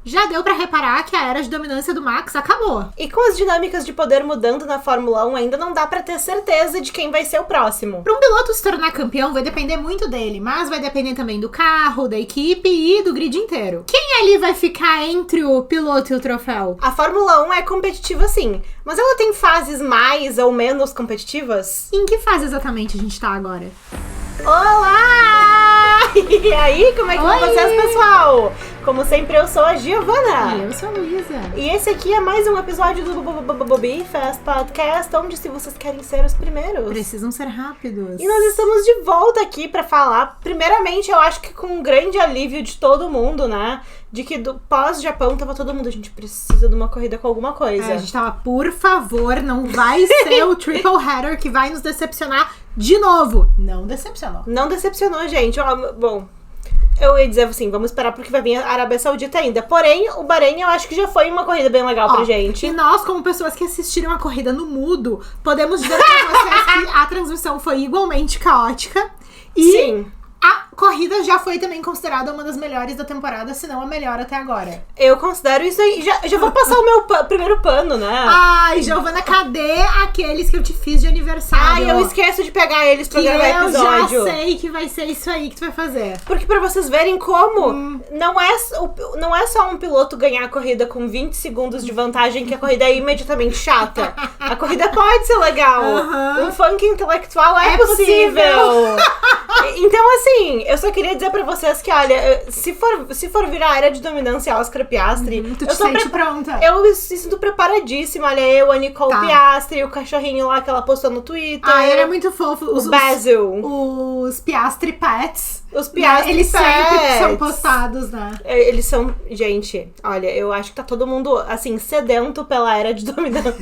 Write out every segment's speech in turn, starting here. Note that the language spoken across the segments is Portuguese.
já deu pra reparar que a era de dominância do Max acabou. E com as dinâmicas de poder mudando na Fórmula 1, ainda não dá pra ter certeza de quem vai ser o próximo. Pra um piloto se tornar campeão, vai depender muito dele, mas vai depender também do carro, da equipe e do grid inteiro. Quem ali vai ficar entre o piloto e o troféu? A Fórmula 1 é competitiva sim, mas ela tem fases mais ou menos competitivas? Em que fase exatamente a gente tá agora? Olá! E aí, como é que vão vocês, pessoal? Como sempre, eu sou a Giovana. E eu sou a Luísa. E esse aqui é mais um episódio do Bobby Fast Podcast, onde, se vocês querem ser os primeiros, precisam ser rápidos. E nós estamos de volta aqui pra falar, primeiramente, eu acho que com um grande alívio de todo mundo, né? De que do pós-Japão tava todo mundo, a gente precisa de uma corrida com alguma coisa. A gente tava, por favor, não vai ser o triple header que vai nos decepcionar de novo. Não decepcionou. Não decepcionou, gente. Bom, eu ia dizer assim, vamos esperar porque vai vir a Arábia Saudita ainda. Porém, o Bahrein eu acho que já foi uma corrida bem legal pra gente. E nós, como pessoas que assistiram a corrida no mudo, podemos dizer pra vocês que a transmissão foi igualmente caótica. E sim, a corrida já foi também considerada uma das melhores da temporada, se não a melhor até agora. Eu considero isso aí. Já vou passar o meu primeiro pano, né? Ai, Giovana, cadê aqueles que eu te fiz de aniversário? Ai, eu esqueço de pegar eles pra gravar episódio. Eu já sei que vai ser isso aí que tu vai fazer. Porque pra vocês verem como não é só um piloto ganhar a corrida com 20 segundos de vantagem que a corrida é imediatamente chata. A corrida pode ser legal. Um funk intelectual é possível. Então, assim, eu só queria dizer pra vocês que, olha, se for virar a era de dominância Oscar Piastri, tu te sente pronta. Eu me sinto preparadíssima. Olha, eu, a Nicole Piastri, o cachorrinho lá que ela postou no Twitter. Ah, ele é muito fofo. O Basil. Os Piastri Pets. Os Piastri Eles Pets. sempre são postados, né? Eles são... Gente, olha, eu acho que tá todo mundo, assim, sedento pela era de dominância.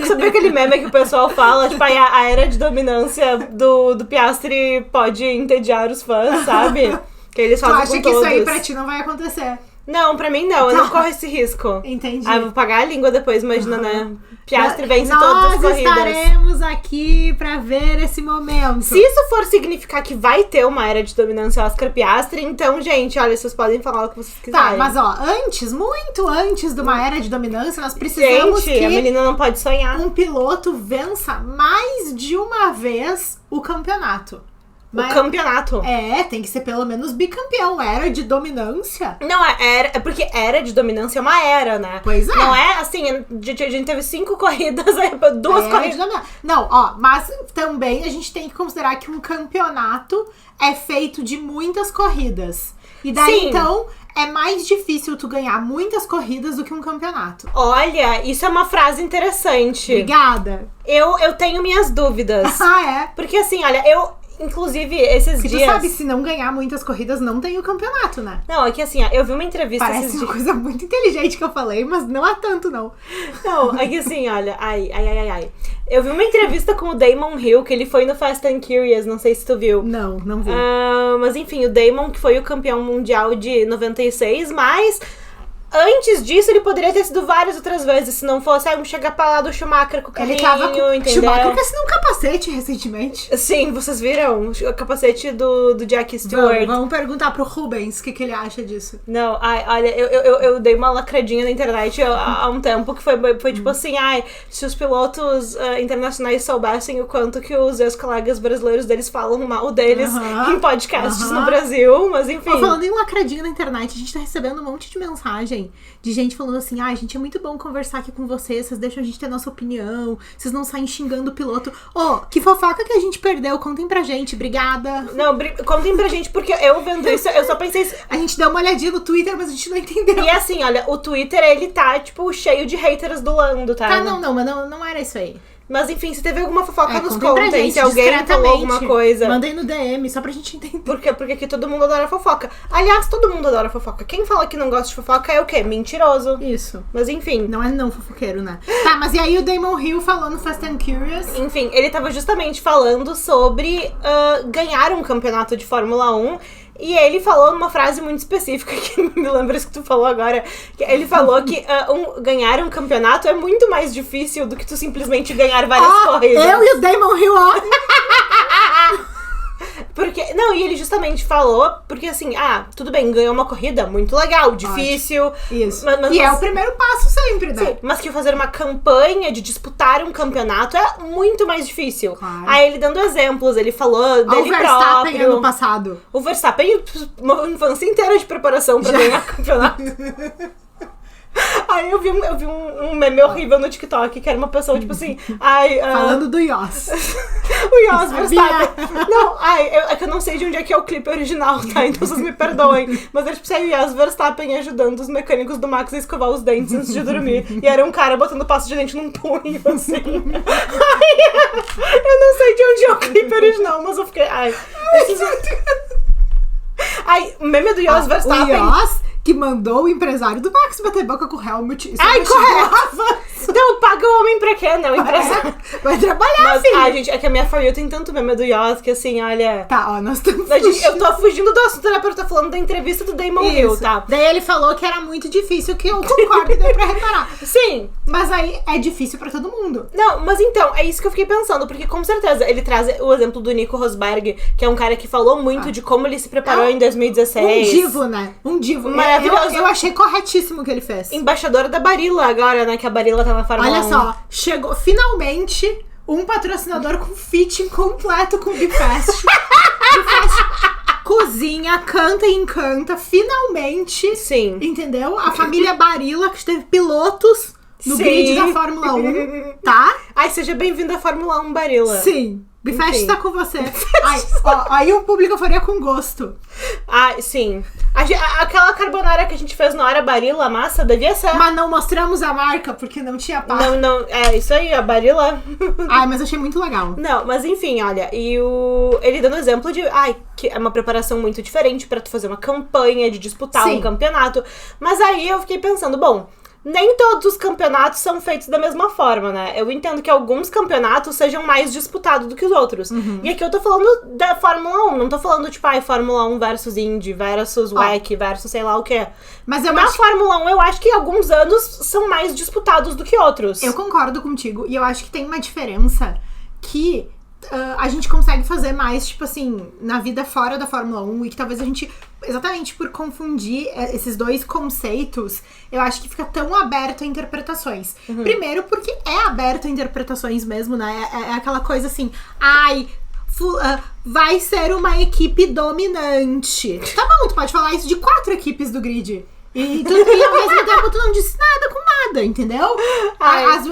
Sabe aquele meme que o pessoal fala? Tipo, a era de dominância do Piastri pode entediar os fãs, sabe? Que eles fazem com todos. Tu acha que isso aí pra ti não vai acontecer? Não, pra mim não. Eu não corro esse risco. Entendi. Ah, eu vou pagar a língua depois, imagina, né? Piastri vence todas as corridas. Nós estaremos aqui pra ver esse momento. Se isso for significar que vai ter uma era de dominância Oscar Piastri, então, gente, olha, vocês podem falar o que vocês quiserem. Tá, mas ó, muito antes de uma era de dominância, nós precisamos que a menina não pode sonhar. Um piloto vença mais de uma vez o campeonato. O campeonato. Tem que ser pelo menos bicampeão. Era de dominância. Não, é porque era de dominância é uma era, né? Pois é. Não é assim, a gente teve 5 corridas, duas corridas. Não, ó, mas também a gente tem que considerar que um campeonato é feito de muitas corridas. E daí, então, é mais difícil tu ganhar muitas corridas do que um campeonato. Olha, isso é uma frase interessante. Obrigada. Eu tenho minhas dúvidas. É? Porque assim, olha, inclusive, esses dias... Tu sabe, se não ganhar muitas corridas, não tem o campeonato, né? Não, é que assim, ó, eu vi uma entrevista Parece esses uma dias... coisa muito inteligente que eu falei, mas não há tanto, não. Não, é que assim, olha... Ai. Eu vi uma entrevista com o Damon Hill, que ele foi no Fast and Curious, não sei se tu viu. Não vi. Mas enfim, o Damon, que foi o campeão mundial de 96, mas... Antes disso, ele poderia ter sido várias outras vezes, se não fosse um chegar pra lá do Schumacher com o carrinho, ele tava com... entendeu? Schumacher assinou um capacete recentemente. Sim, vocês viram? O capacete do Jack Stewart. Vamos perguntar pro Rubens o que ele acha disso. Não, olha, eu dei uma lacradinha na internet há um tempo que foi tipo assim, se os pilotos internacionais soubessem o quanto que os ex-colegas brasileiros deles falam mal deles em podcasts no Brasil, mas enfim. Falando em lacradinha na internet, a gente tá recebendo um monte de mensagem de gente falando assim, gente, é muito bom conversar aqui com vocês deixam a gente ter nossa opinião, vocês não saem xingando o piloto. Que fofoca que a gente perdeu, contem pra gente, obrigada. Não, contem pra gente, porque eu vendo isso, eu só pensei... A gente deu uma olhadinha no Twitter, mas a gente não entendeu. E assim, olha, o Twitter, ele tá, tipo, cheio de haters do Lando, tá? Tá, mas não era isso aí. Mas enfim, se teve alguma fofoca, nos contem, contem, se alguém falou alguma coisa. Mandei no DM, só pra gente entender. Porque aqui todo mundo adora fofoca. Aliás, todo mundo adora fofoca. Quem fala que não gosta de fofoca é o quê? Mentiroso. Isso. Mas enfim. Não é fofoqueiro, né? Tá, mas e aí o Damon Hill falando Fast and Curious? Enfim, ele tava justamente falando sobre ganhar um campeonato de Fórmula 1. E ele falou uma frase muito específica, que me lembra isso que tu falou agora. Que ele falou que ganhar um campeonato é muito mais difícil do que tu simplesmente ganhar várias corridas. Eu e o Damon Hill, Porque, não, e ele justamente falou, porque assim, tudo bem, ganhou uma corrida, muito legal, difícil. Isso. Mas é o primeiro passo sempre, né? Sim, mas que fazer uma campanha de disputar um campeonato é muito mais difícil. Claro. Aí ele dando exemplos, ele falou dele o Verstappen próprio. ano passado. O Verstappen, uma infância inteira de preparação pra ganhar campeonato. Aí eu vi um meme horrível no TikTok, que era uma pessoa, tipo assim... Falando do Yoss. O Yoss Verstappen. Não, é que eu não sei de onde é que é o clipe original, tá? Então vocês me perdoem. Mas era tipo assim, o Yoss Verstappen ajudando os mecânicos do Max a escovar os dentes antes de dormir. E era um cara botando pasta de dente num punho, assim. Eu não sei de onde é o clipe original, mas eu fiquei... O meme do Yoss Verstappen... O Yoss que mandou o empresário do Max bater boca com o Helmut. Correto! Então, paga o homem pra quê? Não, empresário. Vai trabalhar, filho. Gente, é que a minha For You tem tanto meme do Yoss que assim, olha... Tá, nós estamos eu tô fugindo do assunto, né? Porque eu tô falando da entrevista do Damon Hill, tá? Daí ele falou que era muito difícil, que eu concordo, e deu pra reparar. Sim. Mas aí é difícil pra todo mundo. Não, mas então, é isso que eu fiquei pensando, porque com certeza ele traz o exemplo do Nico Rosberg, que é um cara que falou muito de como ele se preparou em 2016. Um divo, né? Um divo. Maravilhoso. Eu achei corretíssimo o que ele fez. Embaixador da Barilla agora, né? Que a Barilla tá na Fórmula 1. Olha só, chegou finalmente um patrocinador com fitting completo com o Bifest. Cozinha, canta e encanta, finalmente. Sim. Entendeu? A família Barilla, que teve pilotos no grid da Fórmula 1, tá? Seja bem-vindo à Fórmula 1, Barilla. Sim. Bifest tá com você. Aí o público faria com gosto. Sim. Aquela carbonara que a gente fez na hora Barilla, a massa, devia ser. Mas não mostramos a marca, porque não tinha pá. Não, é isso aí, a Barilla. Mas achei muito legal. Não, mas enfim, olha, ele dando exemplo de, que é uma preparação muito diferente pra tu fazer uma campanha, de disputar um campeonato. Mas aí eu fiquei pensando, bom, nem todos os campeonatos são feitos da mesma forma, né? Eu entendo que alguns campeonatos sejam mais disputados do que os outros. E aqui eu tô falando da Fórmula 1, não tô falando, tipo, Fórmula 1 versus Indy, versus WEC, versus sei lá o quê. Mas na Fórmula 1, eu acho que alguns anos são mais disputados do que outros. Eu concordo contigo, e eu acho que tem uma diferença que... a gente consegue fazer mais, tipo assim, na vida fora da Fórmula 1 e que talvez a gente, exatamente por confundir esses dois conceitos, eu acho que fica tão aberto a interpretações. Primeiro porque é aberto a interpretações mesmo, né? É aquela coisa assim, vai ser uma equipe dominante. Tá bom, tu pode falar isso de 4 equipes do grid. E ao mesmo tempo tu não disse nada com nada, entendeu?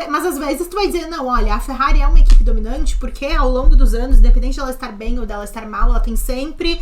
Mas às vezes tu vai dizer, não, olha, a Ferrari é uma equipe dominante porque ao longo dos anos, independente dela estar bem ou dela estar mal, ela tem sempre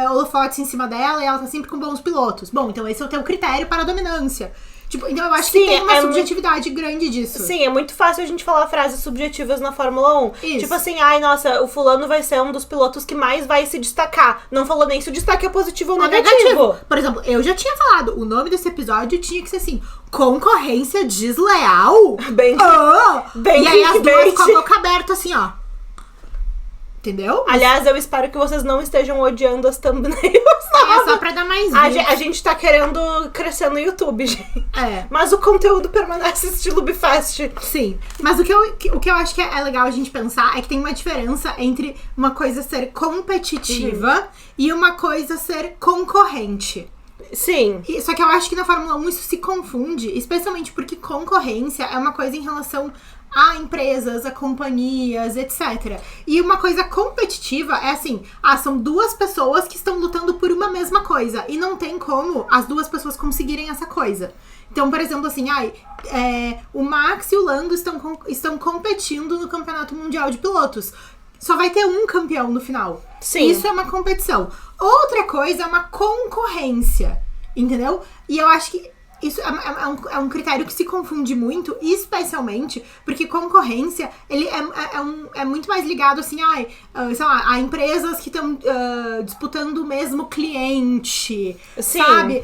holofotes em cima dela e ela tá sempre com bons pilotos. Bom, então esse é o teu critério para a dominância. Tipo, então eu acho que tem uma subjetividade grande disso. Sim, é muito fácil a gente falar frases subjetivas na Fórmula 1. Isso. Tipo assim, nossa, o fulano vai ser um dos pilotos que mais vai se destacar. Não falou nem se o destaque é positivo ou negativo. Por exemplo, eu já tinha falado, o nome desse episódio tinha que ser assim, concorrência desleal? Bem e aí as duas com a boca aberta assim, ó. Entendeu? Aliás, eu espero que vocês não estejam odiando as thumbnails. Só pra dar mais a gente tá querendo crescer no YouTube, gente. Mas o conteúdo permanece estilo Bifest. Sim. Mas o que eu acho que é legal a gente pensar é que tem uma diferença entre uma coisa ser competitiva e uma coisa ser concorrente. Sim. Só que eu acho que na Fórmula 1 isso se confunde, especialmente porque concorrência é uma coisa em relação a empresas, a companhias, etc. E uma coisa competitiva é assim, são 2 pessoas que estão lutando por uma mesma coisa e não tem como as 2 pessoas conseguirem essa coisa. Então, por exemplo, assim, o Max e o Lando estão competindo no Campeonato Mundial de Pilotos. Só vai ter um campeão no final. Sim. Isso é uma competição. Outra coisa é uma concorrência, entendeu? E eu acho que isso é um critério que se confunde muito, especialmente porque concorrência, ele é muito mais ligado, assim, sei lá, a empresas que estão disputando o mesmo cliente, Sim. sabe?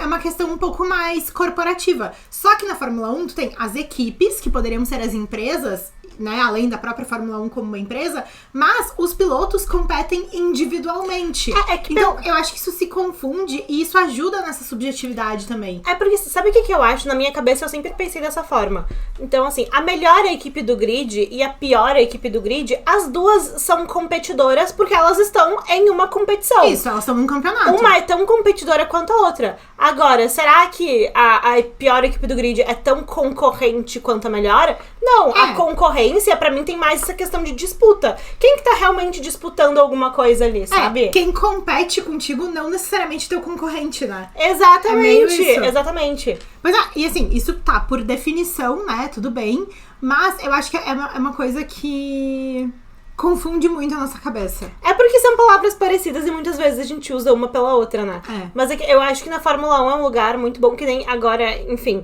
É uma questão um pouco mais corporativa. Só que na Fórmula 1, tu tem as equipes, que poderiam ser as empresas, né, além da própria Fórmula 1 como uma empresa, mas os pilotos competem individualmente. Então, eu acho que isso se confunde e isso ajuda nessa subjetividade também. Porque, sabe o que eu acho? Na minha cabeça, eu sempre pensei dessa forma. Então, assim, a melhor equipe do grid e a pior equipe do grid, as duas são competidoras porque elas estão em uma competição. Isso, elas estão num campeonato. Uma é tão competidora quanto a outra. Agora, será que a pior equipe do grid é tão concorrente quanto a melhor? Não, a concorrência, pra mim, tem mais essa questão de disputa. Quem que tá realmente disputando alguma coisa ali, sabe? Quem compete contigo não necessariamente teu concorrente, né? Exatamente, exatamente. Pois e assim, isso tá por definição, né? Tudo bem. Mas eu acho que é uma coisa que confunde muito a nossa cabeça. Porque são palavras parecidas e muitas vezes a gente usa uma pela outra, né? Mas eu acho que na Fórmula 1 é um lugar muito bom, que nem agora, enfim,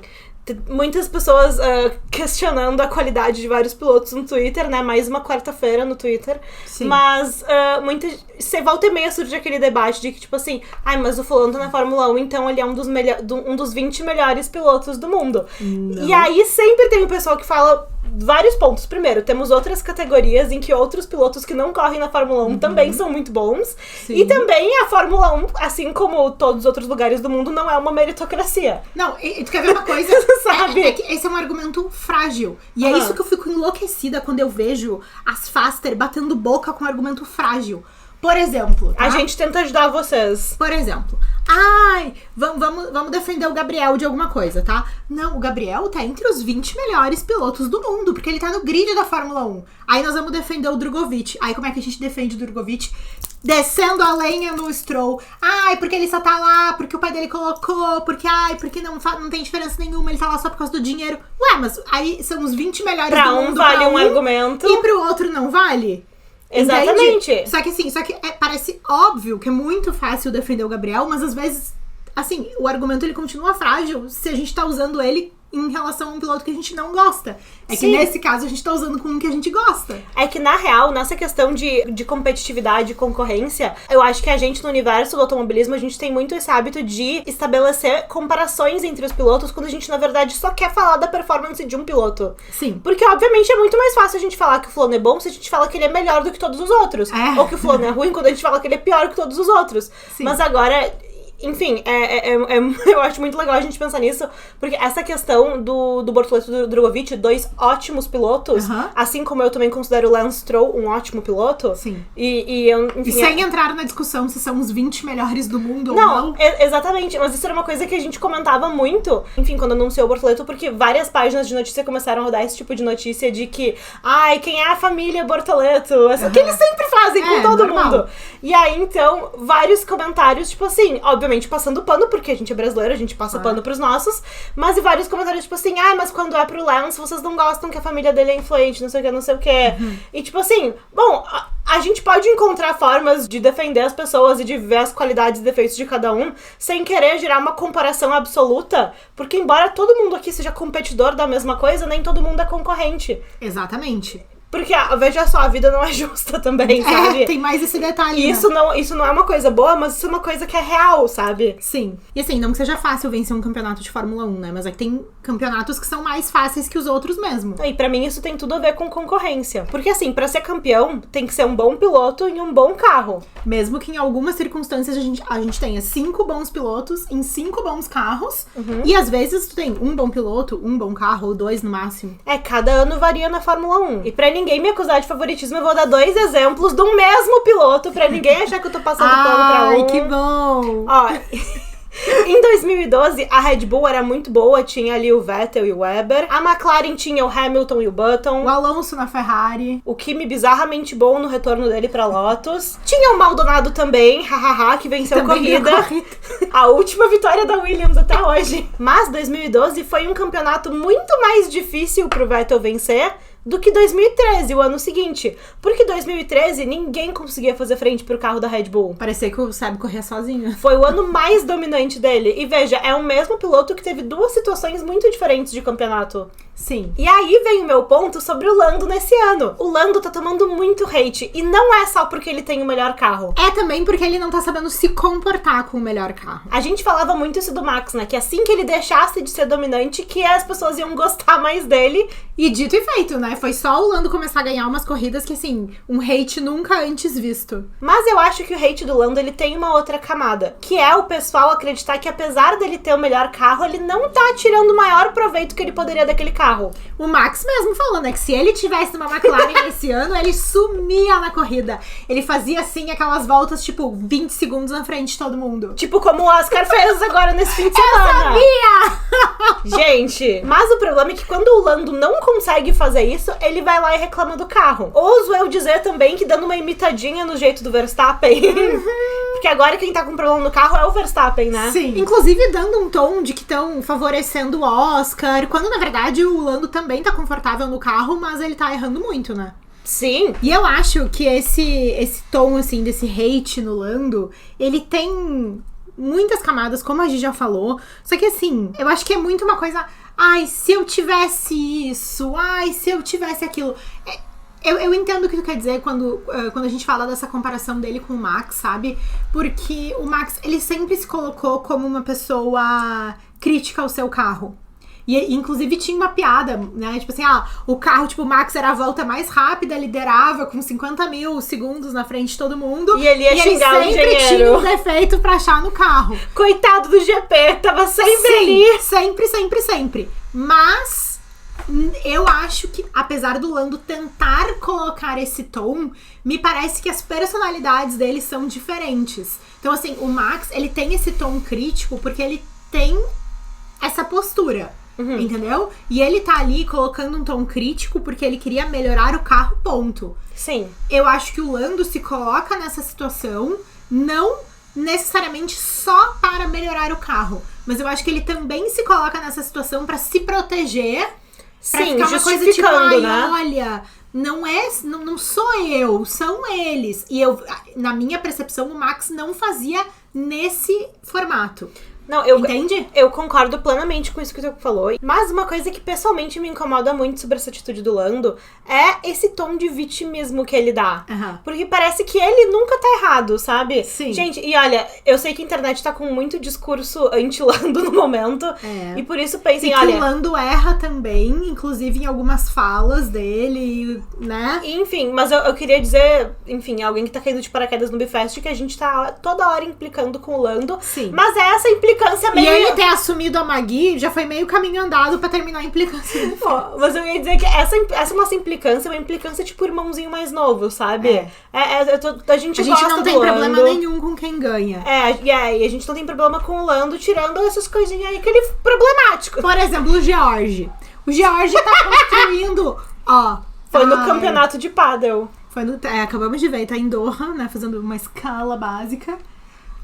muitas pessoas questionando a qualidade de vários pilotos no Twitter, né? Mais uma quarta-feira no Twitter. Sim. Mas você volta e meia surge aquele debate de que, tipo assim, mas o fulano tá na Fórmula 1, então ele é um dos 20 melhores pilotos do mundo. Não. E aí sempre tem o pessoal que fala vários pontos. Primeiro, temos outras categorias em que outros pilotos que não correm na Fórmula 1 também são muito bons. Sim. E também a Fórmula 1, assim como todos os outros lugares do mundo, não é uma meritocracia. Não, e tu quer ver uma coisa? Sabe? Que esse é um argumento frágil. E é isso que eu fico enlouquecida quando eu vejo as Faster batendo boca com um argumento frágil. Por exemplo, tá? A gente tenta ajudar vocês. Por exemplo, vamos defender o Gabriel de alguma coisa, tá? Não, o Gabriel tá entre os 20 melhores pilotos do mundo, porque ele tá no grid da Fórmula 1. Aí nós vamos defender o Drogovic. Aí como é que a gente defende o Drogovic? Descendo a lenha no Stroll. Porque ele só tá lá, porque o pai dele colocou, porque não tem diferença nenhuma, ele tá lá só por causa do dinheiro. Ué, mas aí são os 20 melhores do mundo. Pra um vale um argumento. E pro outro não vale? Exatamente. Entende? Só que parece óbvio que é muito fácil defender o Gabriel, mas às vezes, assim, o argumento ele continua frágil se a gente tá usando ele em relação a um piloto que a gente não gosta. Que nesse caso a gente tá usando com um que a gente gosta. Que na real, nessa questão de competitividade e concorrência, eu acho que a gente no universo do automobilismo, a gente tem muito esse hábito de estabelecer comparações entre os pilotos quando a gente na verdade só quer falar da performance de um piloto. Sim. Porque obviamente é muito mais fácil a gente falar que o fulano é bom se a gente fala que ele é melhor do que todos os outros. Ou que o fulano é ruim quando a gente fala que ele é pior que todos os outros. Sim. Mas agora, enfim, eu acho muito legal a gente pensar nisso, porque essa questão do Bortoleto e do Drogovic, dois ótimos pilotos, assim como eu também considero o Lance Stroll um ótimo piloto. Sim. Enfim, sem entrar na discussão se são os 20 melhores do mundo ou não. Exatamente, mas isso era uma coisa que a gente comentava muito, enfim, quando anunciou o Bortoleto, porque várias páginas de notícia começaram a rodar esse tipo de notícia de que, quem é a família Bortoleto? Que eles sempre fazem com todo mundo. E aí, então, vários comentários, tipo assim, obviamente passando pano, porque a gente é brasileiro, a gente passa pano pros nossos, mas e vários comentários, tipo assim, mas quando é pro Lance, vocês não gostam que a família dele é influente, não sei o que. E tipo assim, bom, a gente pode encontrar formas de defender as pessoas e de ver as qualidades e defeitos de cada um, sem querer gerar uma comparação absoluta, porque embora todo mundo aqui seja competidor da mesma coisa, nem todo mundo é concorrente. Exatamente. Porque, veja só, a vida não é justa também, sabe? Tem mais esse detalhe, e isso não é uma coisa boa, mas isso é uma coisa que é real, sabe? Sim. E assim, não que seja fácil vencer um campeonato de Fórmula 1, né? Mas que tem campeonatos que são mais fáceis que os outros mesmo. E pra mim isso tem tudo a ver com concorrência. Porque assim, pra ser campeão, tem que ser um bom piloto e um bom carro. Mesmo que em algumas circunstâncias a gente tenha 5 bons pilotos em 5 bons carros. E às vezes tu tem um bom piloto, um bom carro, ou 2 no máximo. Cada ano varia na Fórmula 1. E pra ninguém me acusar de favoritismo, eu vou dar 2 exemplos do mesmo piloto, pra ninguém achar que eu tô passando pano pra um. Ai, que bom! Em 2012, a Red Bull era muito boa, tinha ali o Vettel e o Webber. A McLaren tinha o Hamilton e o Button. O Alonso na Ferrari. O Kimi bizarramente bom no retorno dele pra Lotus. Tinha o Maldonado também, que venceu a corrida. A última vitória da Williams até hoje. Mas 2012 foi um campeonato muito mais difícil pro Vettel vencer do que 2013, o ano seguinte. Porque 2013, ninguém conseguia fazer frente pro carro da Red Bull. Parecia que o Seb corria sozinho. Foi o ano mais dominante dele. E veja, é o mesmo piloto que teve 2 situações muito diferentes de campeonato. Sim. E aí vem o meu ponto sobre o Lando nesse ano. O Lando tá tomando muito hate. E não é só porque ele tem o melhor carro. É também porque ele não tá sabendo se comportar com o melhor carro. A gente falava muito isso do Max, né? Que assim que ele deixasse de ser dominante, que as pessoas iam gostar mais dele. E dito e feito, né? né? Foi só o Lando começar a ganhar umas corridas que, assim, um hate nunca antes visto. Mas eu acho que o hate do Lando, ele tem uma outra camada, que é o pessoal acreditar que apesar dele ter o melhor carro, ele não tá tirando o maior proveito que ele poderia daquele carro. O Max mesmo falou, né, que se ele tivesse uma McLaren esse ano, ele sumia na corrida. Ele fazia, assim, aquelas voltas, tipo, 20 segundos na frente de todo mundo. Tipo como o Oscar fez agora nesse fim de semana. Eu sabia! Gente, mas o problema é que quando o Lando não consegue fazer isso, ele vai lá e reclama do carro. Ouso eu dizer também que dando uma imitadinha no jeito do Verstappen. Porque agora quem tá com problema no carro é o Verstappen, né? Sim. Inclusive dando um tom de que estão favorecendo o Oscar, quando na verdade o Lando também tá confortável no carro, mas ele tá errando muito, né? Sim. E eu acho que esse tom, assim, desse hate no Lando, ele tem muitas camadas, como a gente já falou. Só que, assim, eu acho que é muito uma coisa... Ai, se eu tivesse isso. Ai, se eu tivesse aquilo. Eu entendo o que tu quer dizer quando a gente fala dessa comparação dele com o Max, sabe? Porque o Max, ele sempre se colocou como uma pessoa crítica ao seu carro. E, inclusive, tinha uma piada, né? Tipo assim, o carro, tipo, o Max era a volta mais rápida, liderava com 50 mil segundos na frente de todo mundo. E ele ia xingar o engenheiro. Ele sempre tinha um defeito pra achar no carro. Coitado do GP, tava sempre ali. Sempre. Mas eu acho que, apesar do Lando tentar colocar esse tom, me parece que as personalidades dele são diferentes. Então, assim, o Max, ele tem esse tom crítico porque ele tem essa postura. Uhum. Entendeu? E ele tá ali colocando um tom crítico porque ele queria melhorar o carro, ponto. Sim. Eu acho que o Lando se coloca nessa situação não necessariamente só para melhorar o carro, mas eu acho que ele também se coloca nessa situação pra se proteger. Pra Sim, ficar uma coisa tipo, né? Olha, não sou eu, são eles. E eu, na minha percepção, o Max não fazia nesse formato. Não, entende? Eu concordo plenamente com isso que tu falou. Mas uma coisa que pessoalmente me incomoda muito sobre essa atitude do Lando é esse tom de vitimismo que ele dá. Uhum. Porque parece que ele nunca tá errado, sabe? Sim. Gente, e olha, eu sei que a internet tá com muito discurso anti-Lando no momento. É. E por isso pensem, e olha... que o Lando erra também, inclusive em algumas falas dele, né? Enfim, mas eu queria dizer, enfim, alguém que tá caindo de paraquedas no Bifest, que a gente tá toda hora implicando com o Lando. Sim. Mas é essa implicância meio... E ele ter assumido a Maggie já foi meio caminho andado pra terminar a implicância. Pô, mas eu ia dizer que essa nossa implicância é uma implicância tipo irmãozinho mais novo, sabe? A gente gosta não tem do problema Lando. nenhum com quem ganha. E a gente não tem problema com o Lando, tirando essas coisinhas aí que ele é problemático. Por exemplo, o George. O George tá construindo, Foi no campeonato de pádel. Acabamos de ver, tá em Doha, né, fazendo uma escala básica.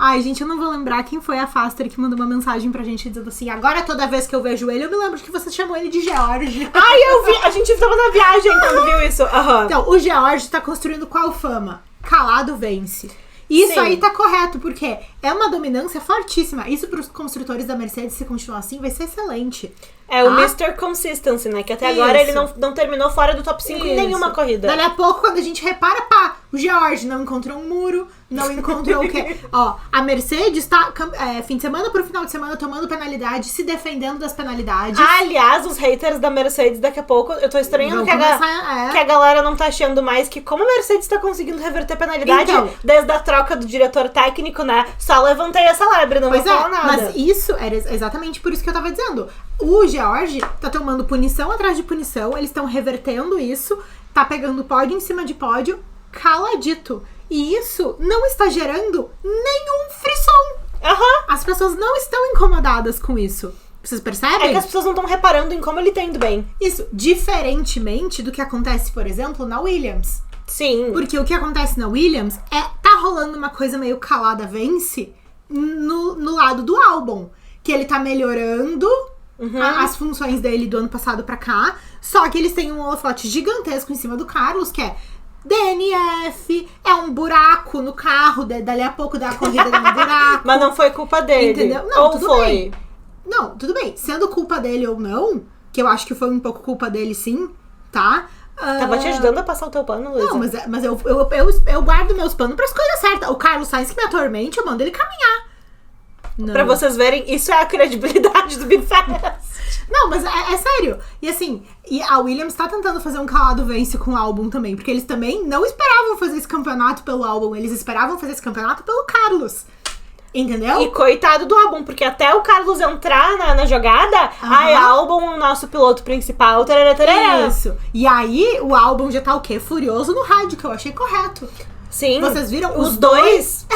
Ai, gente, eu não vou lembrar quem foi a Faster que mandou uma mensagem pra gente dizendo assim: agora toda vez que eu vejo ele, eu me lembro que você chamou ele de George. Ai, eu vi, a gente tava na viagem quando viu isso. Uhum. Então, o George tá construindo qual fama? Calado vence. E isso aí tá correto, porque é uma dominância fortíssima. Isso pros construtores da Mercedes, se continuar assim, vai ser excelente. É o Mr. Consistency, né? Que até agora ele não terminou fora do top 5 em nenhuma corrida. Dali a pouco, quando a gente repara, o George não encontrou um muro, não encontrou o quê? A Mercedes tá fim de semana pro final de semana tomando penalidade, se defendendo das penalidades. Aliás, os haters da Mercedes, daqui a pouco, eu tô estranhando que a galera não tá achando mais que como a Mercedes tá conseguindo reverter penalidade desde a troca do diretor técnico, né? Só levantei essa lebre, não vou falar nada. Mas isso era exatamente por isso que eu tava dizendo. O George tá tomando punição atrás de punição, eles estão revertendo isso, tá pegando pódio em cima de pódio, caladito. E isso não está gerando nenhum frisson. Uhum. As pessoas não estão incomodadas com isso. Vocês percebem? É que as pessoas não estão reparando em como ele tá indo bem. Isso, diferentemente do que acontece, por exemplo, na Williams. Sim. Porque o que acontece na Williams tá rolando uma coisa meio calada vence no lado do Albon. Que ele tá melhorando as funções dele do ano passado pra cá. Só que eles têm um holofote gigantesco em cima do Carlos, que é DNF, é um buraco no carro, dali a pouco dá a corrida no buraco. Mas não foi culpa dele. Entendeu? Não, ou tudo foi? Bem. Não, tudo bem. Sendo culpa dele ou não, que eu acho que foi um pouco culpa dele sim, tá? Tava te ajudando a passar o teu pano, Luísa? Não, mas eu guardo meus panos pras coisas certas. O Carlos Sainz que me atormente, eu mando ele caminhar. Não. Pra vocês verem, isso é a credibilidade do Bifest. Não, mas é sério. E assim, e a Williams tá tentando fazer um calado vence com o álbum também. Porque eles também não esperavam fazer esse campeonato pelo álbum. Eles esperavam fazer esse campeonato pelo Carlos. Entendeu? E coitado do álbum, porque até o Carlos entrar na jogada, álbum, nosso piloto principal, tarará, tarará. Isso. E aí, o álbum já tá o quê? Furioso no rádio, que eu achei correto. Sim. Vocês viram? Os dois...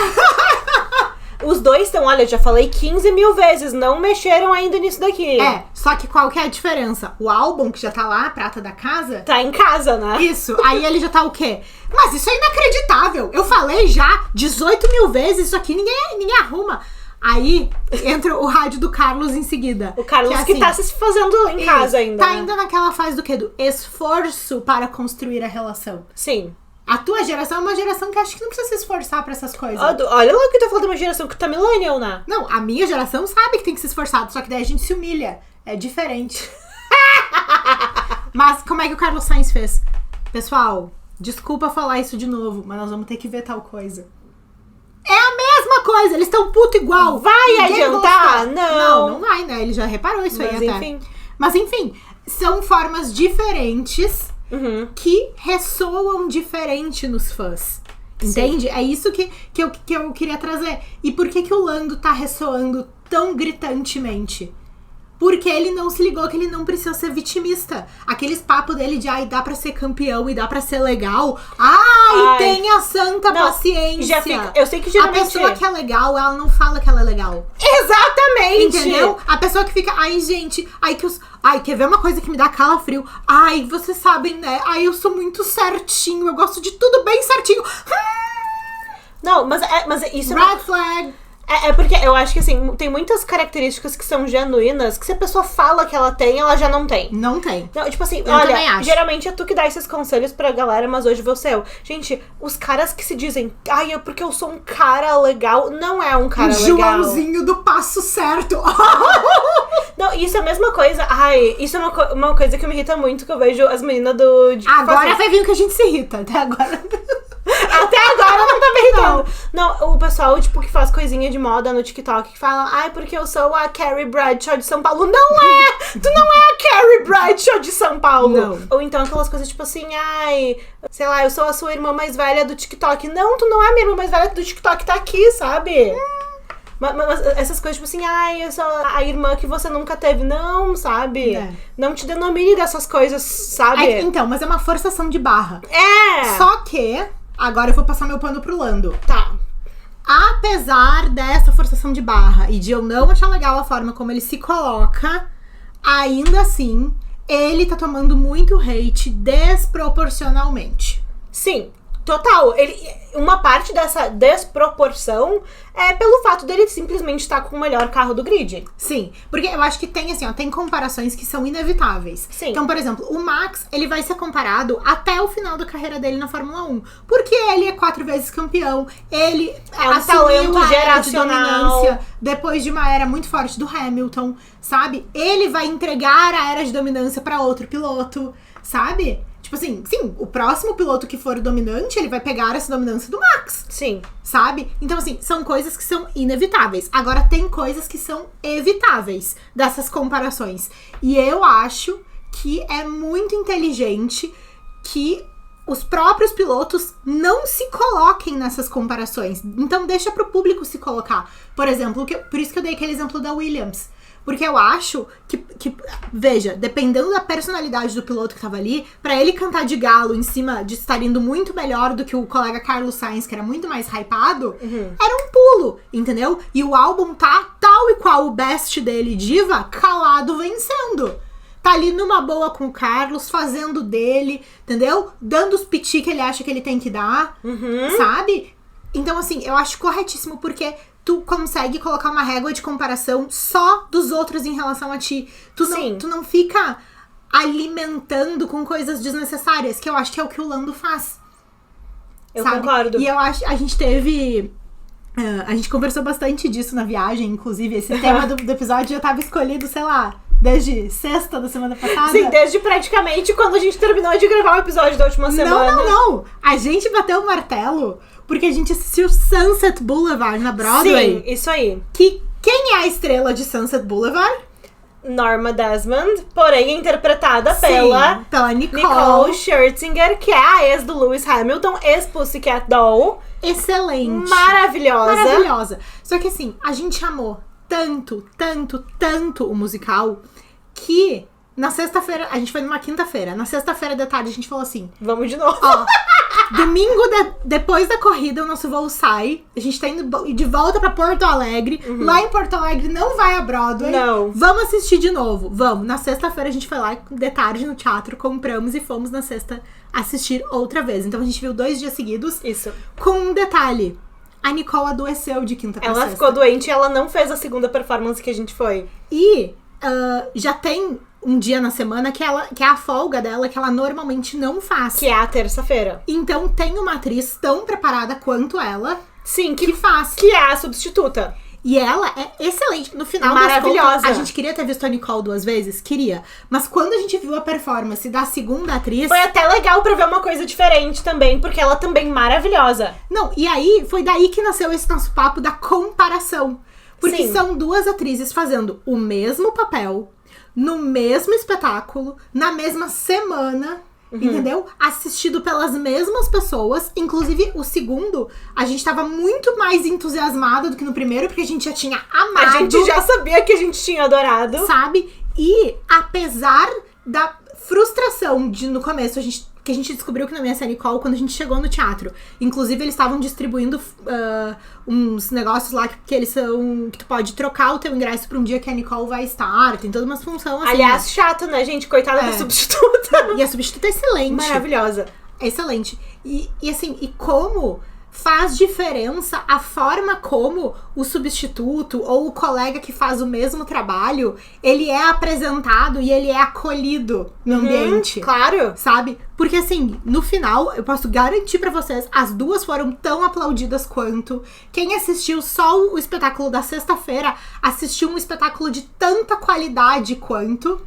Os dois estão, olha, eu já falei 15 mil vezes, não mexeram ainda nisso daqui. Só que qual que é a diferença? O álbum, que já tá lá, a prata da casa... Tá em casa, né? Isso, aí ele já tá o quê? Mas isso é inacreditável. Eu falei já 18 mil vezes, isso aqui ninguém arruma. Aí entra o rádio do Carlos em seguida. O Carlos que tá se fazendo em casa ainda. Tá né? ainda naquela fase do quê? Do esforço para construir a relação. Sim. A tua geração é uma geração que acho que não precisa se esforçar pra essas coisas. Olha logo que eu tô falando de uma geração que tá millennial, né? Não, a minha geração sabe que tem que se esforçar, só que daí a gente se humilha. É diferente. Mas como é que o Carlos Sainz fez? Pessoal, desculpa falar isso de novo, mas nós vamos ter que ver tal coisa. É a mesma coisa, eles estão puto igual. Vai Ninguém adiantar? Não. Não vai, né? Ele já reparou isso mas aí enfim. até. Mas enfim, são formas diferentes que ressoam diferente nos fãs. Entende? Sim. É isso que eu queria trazer. E por que o Lando tá ressoando tão gritantemente? Porque ele não se ligou que ele não precisa ser vitimista. Aqueles papos dele de dá pra ser campeão e dá pra ser legal. Tenha santa paciência. Eu sei que geralmente... A pessoa que é legal, ela não fala que ela é legal. Exatamente! Entendeu? A pessoa que fica, gente, quer ver uma coisa que me dá calafrio? Vocês sabem, né? Eu sou muito certinho, eu gosto de tudo bem certinho. Não, mas isso é... Red flag. É porque eu acho que, assim, tem muitas características que são genuínas, que se a pessoa fala que ela tem, ela já não tem. Não tem. Não, tipo assim, eu olha, geralmente é tu que dá esses conselhos pra galera, mas hoje vou ser eu. Gente, os caras que se dizem, é porque eu sou um cara legal, não é um cara legal. Joãozinho do passo certo. Não, isso é a mesma coisa. Isso é uma coisa que me irrita muito, que eu vejo as meninas do... Agora vai vir o que a gente se irrita, até agora... Até agora não tá me irritando. Não, o pessoal, tipo, que faz coisinha de moda no TikTok, que fala, porque eu sou a Carrie Bradshaw de São Paulo. Não é! Tu não é a Carrie Bradshaw de São Paulo. Não. Ou então aquelas coisas tipo assim, sei lá, eu sou a sua irmã mais velha do TikTok. Não, tu não é a minha irmã mais velha do TikTok, tá aqui, sabe? Mas essas coisas, tipo assim, eu sou a irmã que você nunca teve. Não, sabe? Não te denomine dessas coisas, sabe? Então, mas é uma forçação de barra. Só que... Agora eu vou passar meu pano pro Lando. Tá. Apesar dessa forçação de barra e de eu não achar legal a forma como ele se coloca, ainda assim, ele tá tomando muito hate desproporcionalmente. Sim, total. Uma parte dessa desproporção é pelo fato dele simplesmente estar com o melhor carro do grid. Sim, porque eu acho que tem assim, tem comparações que são inevitáveis. Sim. Então, por exemplo, o Max, ele vai ser comparado até o final da carreira dele na Fórmula 1. Porque ele é 4 vezes campeão, ele é um talento geracional. De depois de uma era muito forte do Hamilton, sabe? Ele vai entregar a era de dominância pra outro piloto, sabe? Tipo assim, sim, o próximo piloto que for dominante, ele vai pegar essa dominância do Max. Sim. Sabe? Então, assim, são coisas que são inevitáveis. Agora, tem coisas que são evitáveis dessas comparações. E eu acho que é muito inteligente que os próprios pilotos não se coloquem nessas comparações. Então, deixa pro público se colocar. Por exemplo, por isso que eu dei aquele exemplo da Williams. Porque eu acho que, veja, dependendo da personalidade do piloto que tava ali, pra ele cantar de galo em cima de estar indo muito melhor do que o colega Carlos Sainz, que era muito mais hypado, era um pulo, entendeu? E o álbum tá tal e qual o best dele, diva, calado vencendo. Tá ali numa boa com o Carlos, fazendo dele, entendeu? Dando os piti que ele acha que ele tem que dar, sabe? Então, assim, eu acho corretíssimo, porque... tu consegue colocar uma régua de comparação só dos outros em relação a ti. Tu não fica alimentando com coisas desnecessárias, que eu acho que é o que o Lando faz. Eu concordo. E eu acho, a gente teve... a gente conversou bastante disso na viagem, inclusive. Esse tema do episódio já tava escolhido, sei lá, desde sexta da semana passada. Sim, desde praticamente quando a gente terminou de gravar o episódio da última semana. Não. A gente bateu o martelo porque a gente assistiu Sunset Boulevard na Broadway. Sim, isso aí. Que quem é a estrela de Sunset Boulevard? Norma Desmond, porém interpretada Sim, pela Nicole Scherzinger, que é a ex do Lewis Hamilton, ex-Pussycat Doll. Excelente. Maravilhosa. Só que assim, a gente amou tanto o musical que na sexta-feira, a gente foi numa quinta-feira, na sexta-feira da tarde a gente falou assim, vamos de novo. Ó, domingo, depois da corrida, o nosso voo sai. A gente tá indo de volta pra Porto Alegre. Lá em Porto Alegre não vai a Broadway. Não. Vamos assistir de novo. Vamos. Na sexta-feira a gente foi lá de tarde no teatro, compramos e fomos na sexta assistir outra vez. Então a gente viu 2 dias seguidos. Isso. Com um detalhe. A Nicole adoeceu de quinta pra Ela sexta. ficou doente e ela não fez a segunda performance que a gente foi. E já tem um dia na semana que é a folga dela, que ela normalmente não faz. Que é a terça-feira. Então tem uma atriz tão preparada quanto ela. Sim, que faz. Que é a substituta. E ela é excelente. No final maravilhosa. das contas, a gente queria ter visto a Nicole 2 vezes? Queria. Mas quando a gente viu a performance da segunda atriz... Foi até legal pra ver uma coisa diferente também, porque ela também maravilhosa. Não, e aí foi daí que nasceu esse nosso papo da comparação. Porque Sim. são 2 atrizes fazendo o mesmo papel, no mesmo espetáculo, na mesma semana... Entendeu? Assistido pelas mesmas pessoas. Inclusive, o segundo, a gente tava muito mais entusiasmada do que no primeiro, porque a gente já tinha amado. A gente já sabia que a gente tinha adorado. Sabe? E apesar da frustração de no começo que a gente descobriu que não ia ser a Nicole quando a gente chegou no teatro. Inclusive, eles estavam distribuindo uns negócios lá que eles são... Que tu pode trocar o teu ingresso pra um dia que a Nicole vai estar. Tem toda uma função assim. Aliás, chato, né, gente? Coitada da substituta. E a substituta é excelente. Maravilhosa. É excelente. E assim, e como faz diferença a forma como o substituto ou o colega que faz o mesmo trabalho, ele é apresentado e ele é acolhido no ambiente. Claro. Sabe? Porque assim, no final, eu posso garantir pra vocês, as 2 foram tão aplaudidas quanto. Quem assistiu só o espetáculo da sexta-feira, assistiu um espetáculo de tanta qualidade quanto.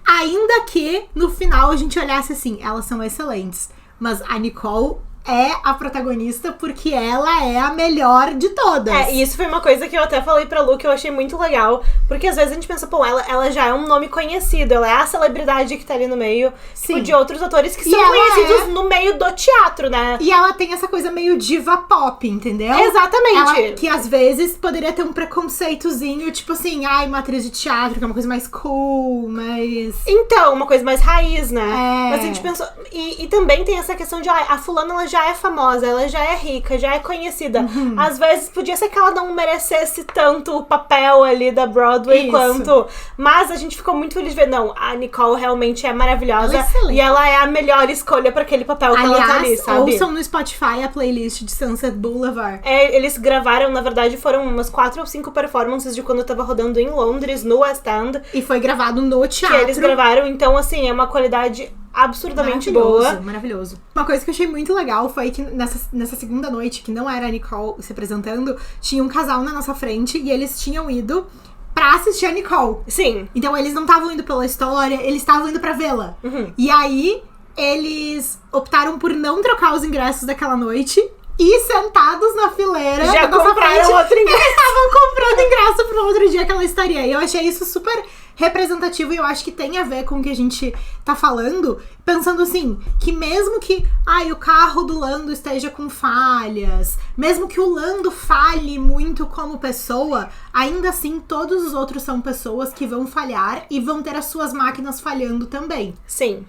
Ainda que, no final, a gente olhasse assim, elas são excelentes. Mas a Nicole é a protagonista porque ela é a melhor de todas. E isso foi uma coisa que eu até falei pra Lu, que eu achei muito legal. Porque às vezes a gente pensa, pô, ela já é um nome conhecido, ela é a celebridade que tá ali no meio. Sim. Tipo, de outros atores que E são ela conhecidos no meio do teatro, né? E ela tem essa coisa meio diva pop, entendeu? Exatamente. Ela, que às vezes poderia ter um preconceitozinho, tipo assim, uma atriz de teatro, que é uma coisa mais cool, mas... Então, uma coisa mais raiz, né? É. Mas a gente pensou... E também tem essa questão de, a fulana, ela já é famosa, ela já é rica, já é conhecida. Às vezes, podia ser que ela não merecesse tanto o papel ali da Broadway Isso. quanto... Mas a gente ficou muito feliz de ver, não, a Nicole realmente é maravilhosa. Ela é excelente. E ela é a melhor escolha pra aquele papel que ela tá ali, Aliás, sabe? ouçam no Spotify a playlist de Sunset Boulevard. Eles gravaram, na verdade, foram umas 4 ou 5 performances de quando eu tava rodando em Londres, no West End. E foi gravado no Que teatro. eles gravaram, então, assim, é uma qualidade absurdamente boa. Maravilhoso. Uma coisa que eu achei muito legal foi que nessa segunda noite, que não era a Nicole se apresentando, tinha um casal na nossa frente e eles tinham ido pra assistir a Nicole. Sim. Então eles não estavam indo pela história, eles estavam indo pra vê-la. E aí, eles optaram por não trocar os ingressos daquela noite. E sentados na fileira já da nossa compraram frente, outro ingresso. eles estavam comprando ingresso pro outro dia que ela estaria. E eu achei isso super representativo e eu acho que tem a ver com o que a gente tá falando, pensando assim, que mesmo que o carro do Lando esteja com falhas, mesmo que o Lando falhe muito como pessoa, ainda assim todos os outros são pessoas que vão falhar e vão ter as suas máquinas falhando também. Sim.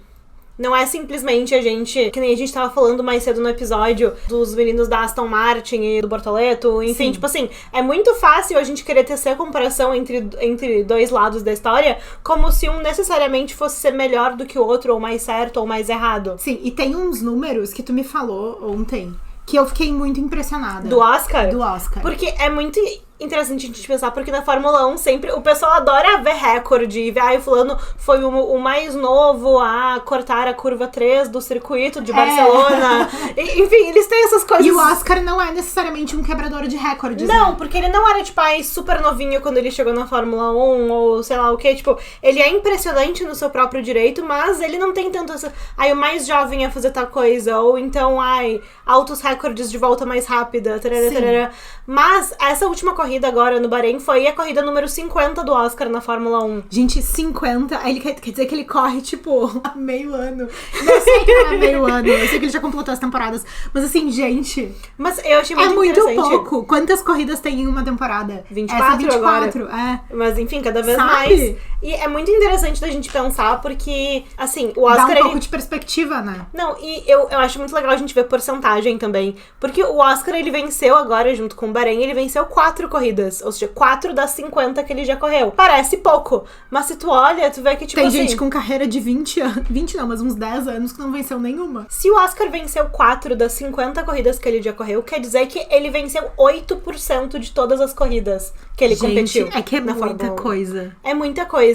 Não é simplesmente a gente, que nem a gente tava falando mais cedo no episódio dos meninos da Aston Martin e do Bortoleto, enfim, Sim. tipo assim, é muito fácil a gente querer tecer a comparação entre 2 lados da história, como se um necessariamente fosse ser melhor do que o outro, ou mais certo, ou mais errado. Sim, e tem uns números que tu me falou ontem, que eu fiquei muito impressionada. Do Oscar? Do Oscar. Porque é muito interessante a gente pensar, porque na Fórmula 1 sempre o pessoal adora ver recorde e ver, o fulano foi o mais novo a cortar a curva 3 do circuito de Barcelona. Enfim, eles têm essas coisas. E o Oscar não é necessariamente um quebrador de recordes, Não, né? porque ele não era, tipo, super novinho quando ele chegou na Fórmula 1, ou sei lá o que. Tipo, ele é impressionante no seu próprio direito, mas ele não tem tanto essa... o mais jovem a fazer tal coisa, ou então, altos recordes de volta mais rápida, tarará, tarará. Mas essa última corrida corrida agora no Bahrein foi a corrida número 50 do Oscar na Fórmula 1. Gente, 50, ele quer dizer que ele corre, tipo, há meio ano. Eu sei que não é meio ano, eu sei que ele já completou as temporadas. Mas assim, gente... Mas eu achei muito interessante. É muito pouco. Quantas corridas tem em uma temporada? 24 Essa 24, agora. Mas enfim, cada vez Sabe? mais. E é muito interessante da gente pensar, porque, assim, o Oscar... Dá um pouco de perspectiva, né? Não, e eu acho muito legal a gente ver porcentagem também. Porque o Oscar, ele venceu agora, junto com o Bahrein, ele venceu 4 corridas. Ou seja, 4 das 50 que ele já correu. Parece pouco. Mas se tu olha, tu vê que, tipo tem assim... gente com carreira de 20 anos... 20 não, mas uns 10 anos que não venceu nenhuma. Se o Oscar venceu 4 das 50 corridas que ele já correu, quer dizer que ele venceu 8% de todas as corridas que ele competiu. É que é na muita Fórmula 1. coisa. É muita coisa.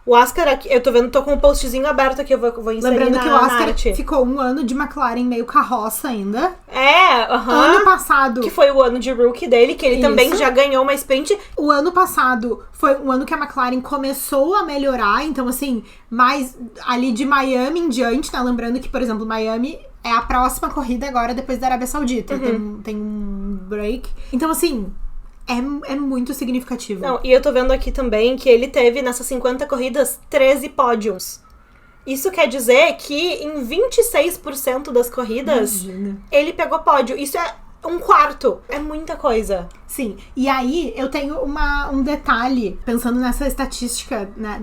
O Oscar aqui, eu tô vendo, tô com um postzinho aberto aqui, eu vou inserir. Lembrando que o Oscar arte. ficou um ano de McLaren meio carroça ainda. Ano passado... Que foi o ano de rookie dele, que ele também já ganhou uma sprint. O ano passado foi um ano que a McLaren começou a melhorar, então assim, mais ali de Miami em diante, tá? Lembrando que, por exemplo, Miami é a próxima corrida agora depois da Arábia Saudita. Tem um break. Então, assim... É muito significativo. Não, e eu tô vendo aqui também que ele teve, nessas 50 corridas, 13 pódios. Isso quer dizer que em 26% das corridas, ele pegou pódio. Isso é um quarto. É muita coisa. Sim. E aí, eu tenho um detalhe, pensando nessa estatística, né,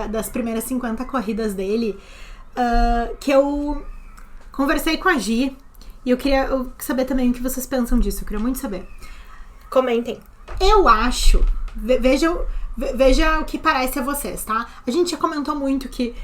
das primeiras 50 corridas dele, que eu conversei com a Gi, e eu queria saber também o que vocês pensam disso. Eu queria muito saber. Comentem. Eu acho... Veja o que parece a vocês, tá? A gente já comentou muito que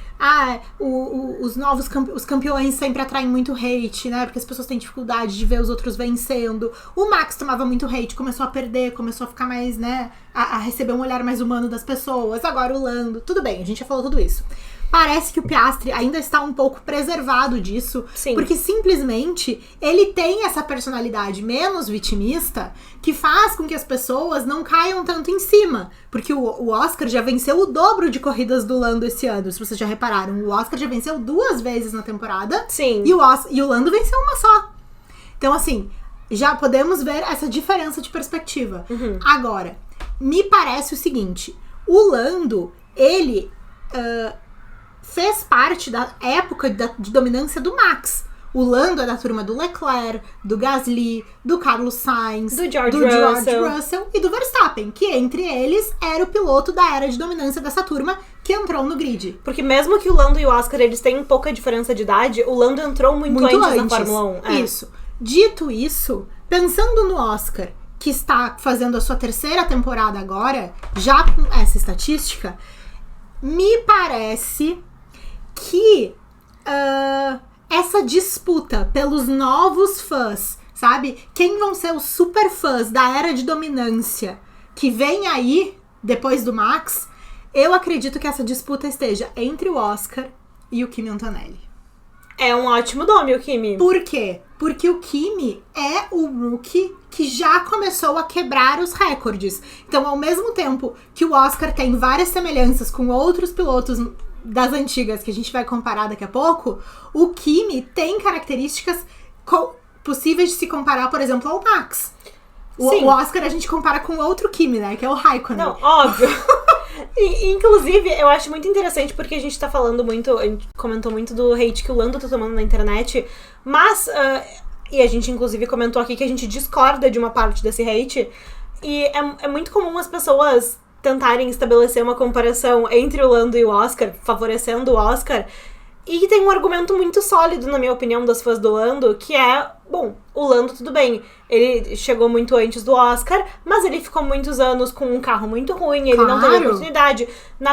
os campeões sempre atraem muito hate, né? Porque as pessoas têm dificuldade de ver os outros vencendo. O Max tomava muito hate, começou a perder, começou a ficar mais, né? A receber um olhar mais humano das pessoas. Agora o Lando. Tudo bem, a gente já falou tudo isso. Parece que o Piastri ainda está um pouco preservado disso. Sim. Porque simplesmente ele tem essa personalidade menos vitimista que faz com que as pessoas não caiam tanto em cima. Porque o Oscar já venceu o dobro de corridas do Lando esse ano, se vocês já repararam. O Oscar já venceu 2 vezes na temporada. Sim. E o Lando venceu uma só. Então, assim, já podemos ver essa diferença de perspectiva. Agora, me parece o seguinte. O Lando, ele... fez parte da época de dominância do Max. O Lando é da turma do Leclerc, do Gasly, do Carlos Sainz, do George Russell e do Verstappen, que entre eles era o piloto da era de dominância dessa turma que entrou no grid. Porque mesmo que o Lando e o Oscar eles têm pouca diferença de idade, o Lando entrou muito antes na Fórmula 1. Isso. Dito isso, pensando no Oscar, que está fazendo a sua 3ª temporada agora, já com essa estatística, me parece que essa disputa pelos novos fãs, sabe? Quem vão ser os super fãs da era de dominância que vem aí, depois do Max, eu acredito que essa disputa esteja entre o Oscar e o Kimi Antonelli. É um ótimo nome, o Kimi. Por quê? Porque o Kimi é o rookie que já começou a quebrar os recordes. Então, ao mesmo tempo que o Oscar tem várias semelhanças com outros pilotos das antigas que a gente vai comparar daqui a pouco, o Kimi tem características possíveis de se comparar, por exemplo, ao Max. O Oscar a gente compara com outro Kimi, né? Que é o Raikkonen. Não, óbvio. E, inclusive, eu acho muito interessante porque a gente tá falando muito, a gente comentou muito do hate que o Lando tá tomando na internet, mas, e a gente inclusive comentou aqui que a gente discorda de uma parte desse hate, e é muito comum as pessoas tentarem estabelecer uma comparação entre o Lando e o Oscar, favorecendo o Oscar, e tem um argumento muito sólido, na minha opinião, das fãs do Lando, que é, bom, o Lando, tudo bem, ele chegou muito antes do Oscar, mas ele ficou muitos anos com um carro muito ruim, ele não teve oportunidade.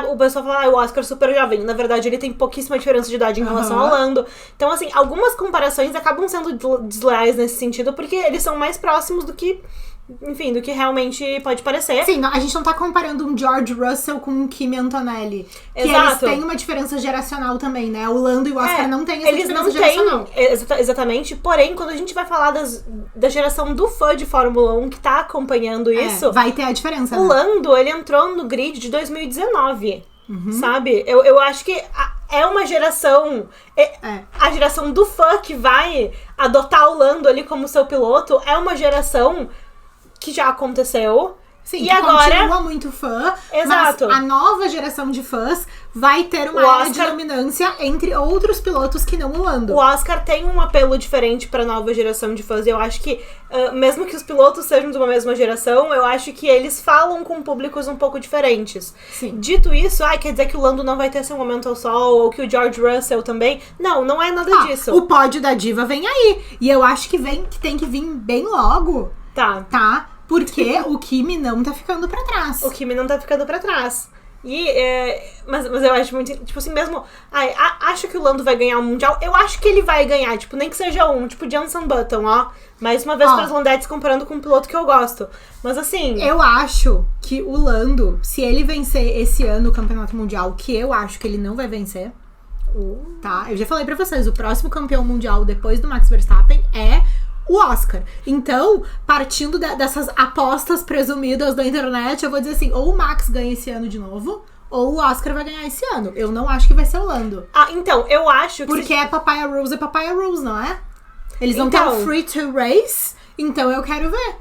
O pessoal fala, o Oscar super jovem. Na verdade, ele tem pouquíssima diferença de idade em relação ao Lando. Então, assim, algumas comparações acabam sendo desleais nesse sentido, porque eles são mais próximos do que... Enfim, do que realmente pode parecer. Sim, a gente não tá comparando um George Russell com um Kimi Antonelli. Que Exato. Eles têm uma diferença geracional também, né? O Lando e o Oscar não têm essa diferença geracional. Exatamente. Porém, quando a gente vai falar da geração do fã de Fórmula 1 que tá acompanhando isso... vai ter a diferença, O Lando, ele entrou no grid de 2019. Sabe? Eu acho que é uma geração... A geração do fã que vai adotar o Lando ali como seu piloto é uma geração... que já aconteceu Sim, e que agora continua muito fã, Exato. mas a nova geração de fãs vai ter uma área de dominância entre outros pilotos que não o Lando. O Oscar tem um apelo diferente pra nova geração de fãs. Eu acho que, mesmo que os pilotos sejam de uma mesma geração, eu acho que eles falam com públicos um pouco diferentes. Sim. Dito isso, quer dizer que o Lando não vai ter seu momento ao sol, ou que o George Russell também. Não é nada disso. O pódio da diva vem aí. E eu acho que tem que vir bem logo. Tá? Porque o Kimi não tá ficando pra trás. O Kimi não tá ficando pra trás. Mas eu acho muito... Tipo assim, mesmo... acho que o Lando vai ganhar o Mundial. Eu acho que ele vai ganhar. Tipo, nem que seja tipo Jenson Button, ó. Mais uma vez pras Landettes comparando com um piloto que eu gosto. Mas assim... Eu acho que o Lando, se ele vencer esse ano o Campeonato Mundial, que eu acho que ele não vai vencer... Tá? Eu já falei pra vocês, o próximo campeão mundial depois do Max Verstappen é... o Oscar. Então, partindo dessas apostas presumidas da internet, eu vou dizer assim, ou o Max ganha esse ano de novo, ou o Oscar vai ganhar esse ano. Eu não acho que vai ser o Lando. Então, eu acho que... Porque é Papaya Rules, não é? Eles não estão free to race, então eu quero ver.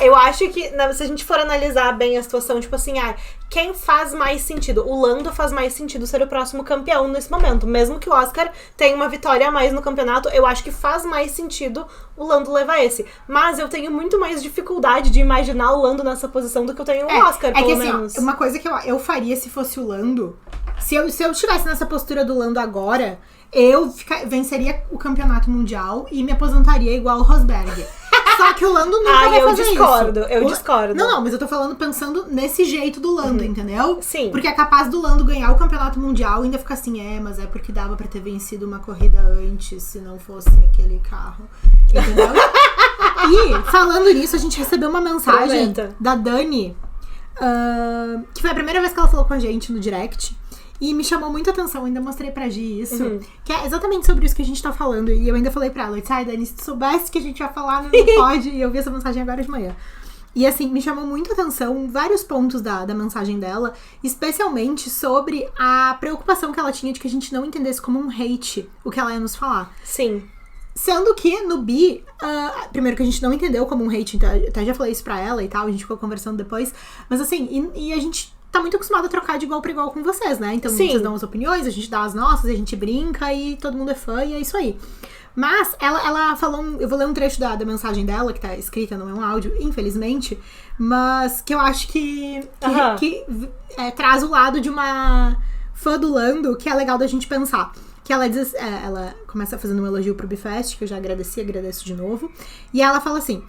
Eu acho que, se a gente for analisar bem a situação, tipo assim, quem faz mais sentido? O Lando faz mais sentido ser o próximo campeão nesse momento. Mesmo que o Oscar tenha uma vitória a mais no campeonato, eu acho que faz mais sentido o Lando levar esse. Mas eu tenho muito mais dificuldade de imaginar o Lando nessa posição do que eu tenho o Oscar, pelo menos. Assim, uma coisa que eu faria se fosse o Lando, se eu estivesse nessa postura do Lando agora, eu venceria o campeonato mundial e me aposentaria igual o Rosberg. Só que o Lando nunca vai fazer isso. Eu discordo. Não, mas eu tô falando pensando nesse jeito do Lando, entendeu? Sim. Porque é capaz do Lando ganhar o campeonato mundial e ainda ficar assim, mas é porque dava pra ter vencido uma corrida antes, se não fosse aquele carro. Entendeu? E, falando nisso, a gente recebeu uma mensagem da Dani, que foi a primeira vez que ela falou com a gente no direct. E me chamou muita atenção, ainda mostrei pra Gi isso, que é exatamente sobre isso que a gente tá falando. E eu ainda falei pra ela, Dani, se tu soubesse que a gente vai falar, não pode. E eu vi essa mensagem agora de manhã. E assim, me chamou muita atenção vários pontos da mensagem dela, especialmente sobre a preocupação que ela tinha de que a gente não entendesse como um hate o que ela ia nos falar. Sim. Sendo que no Bi, primeiro que a gente não entendeu como um hate, então eu até já falei isso pra ela e tal, a gente ficou conversando depois. Mas assim, e a gente tá muito acostumado a trocar de igual pra igual com vocês, né? Então vocês dão as opiniões, a gente dá as nossas, a gente brinca e todo mundo é fã e é isso aí. Mas ela falou, eu vou ler um trecho da mensagem dela, que tá escrita, não é um áudio, infelizmente, mas que eu acho que traz o lado de uma fã do Lando, que é legal da gente pensar. Que ela diz, ela começa fazendo um elogio pro Bifest, que eu já agradeço de novo, e ela fala assim,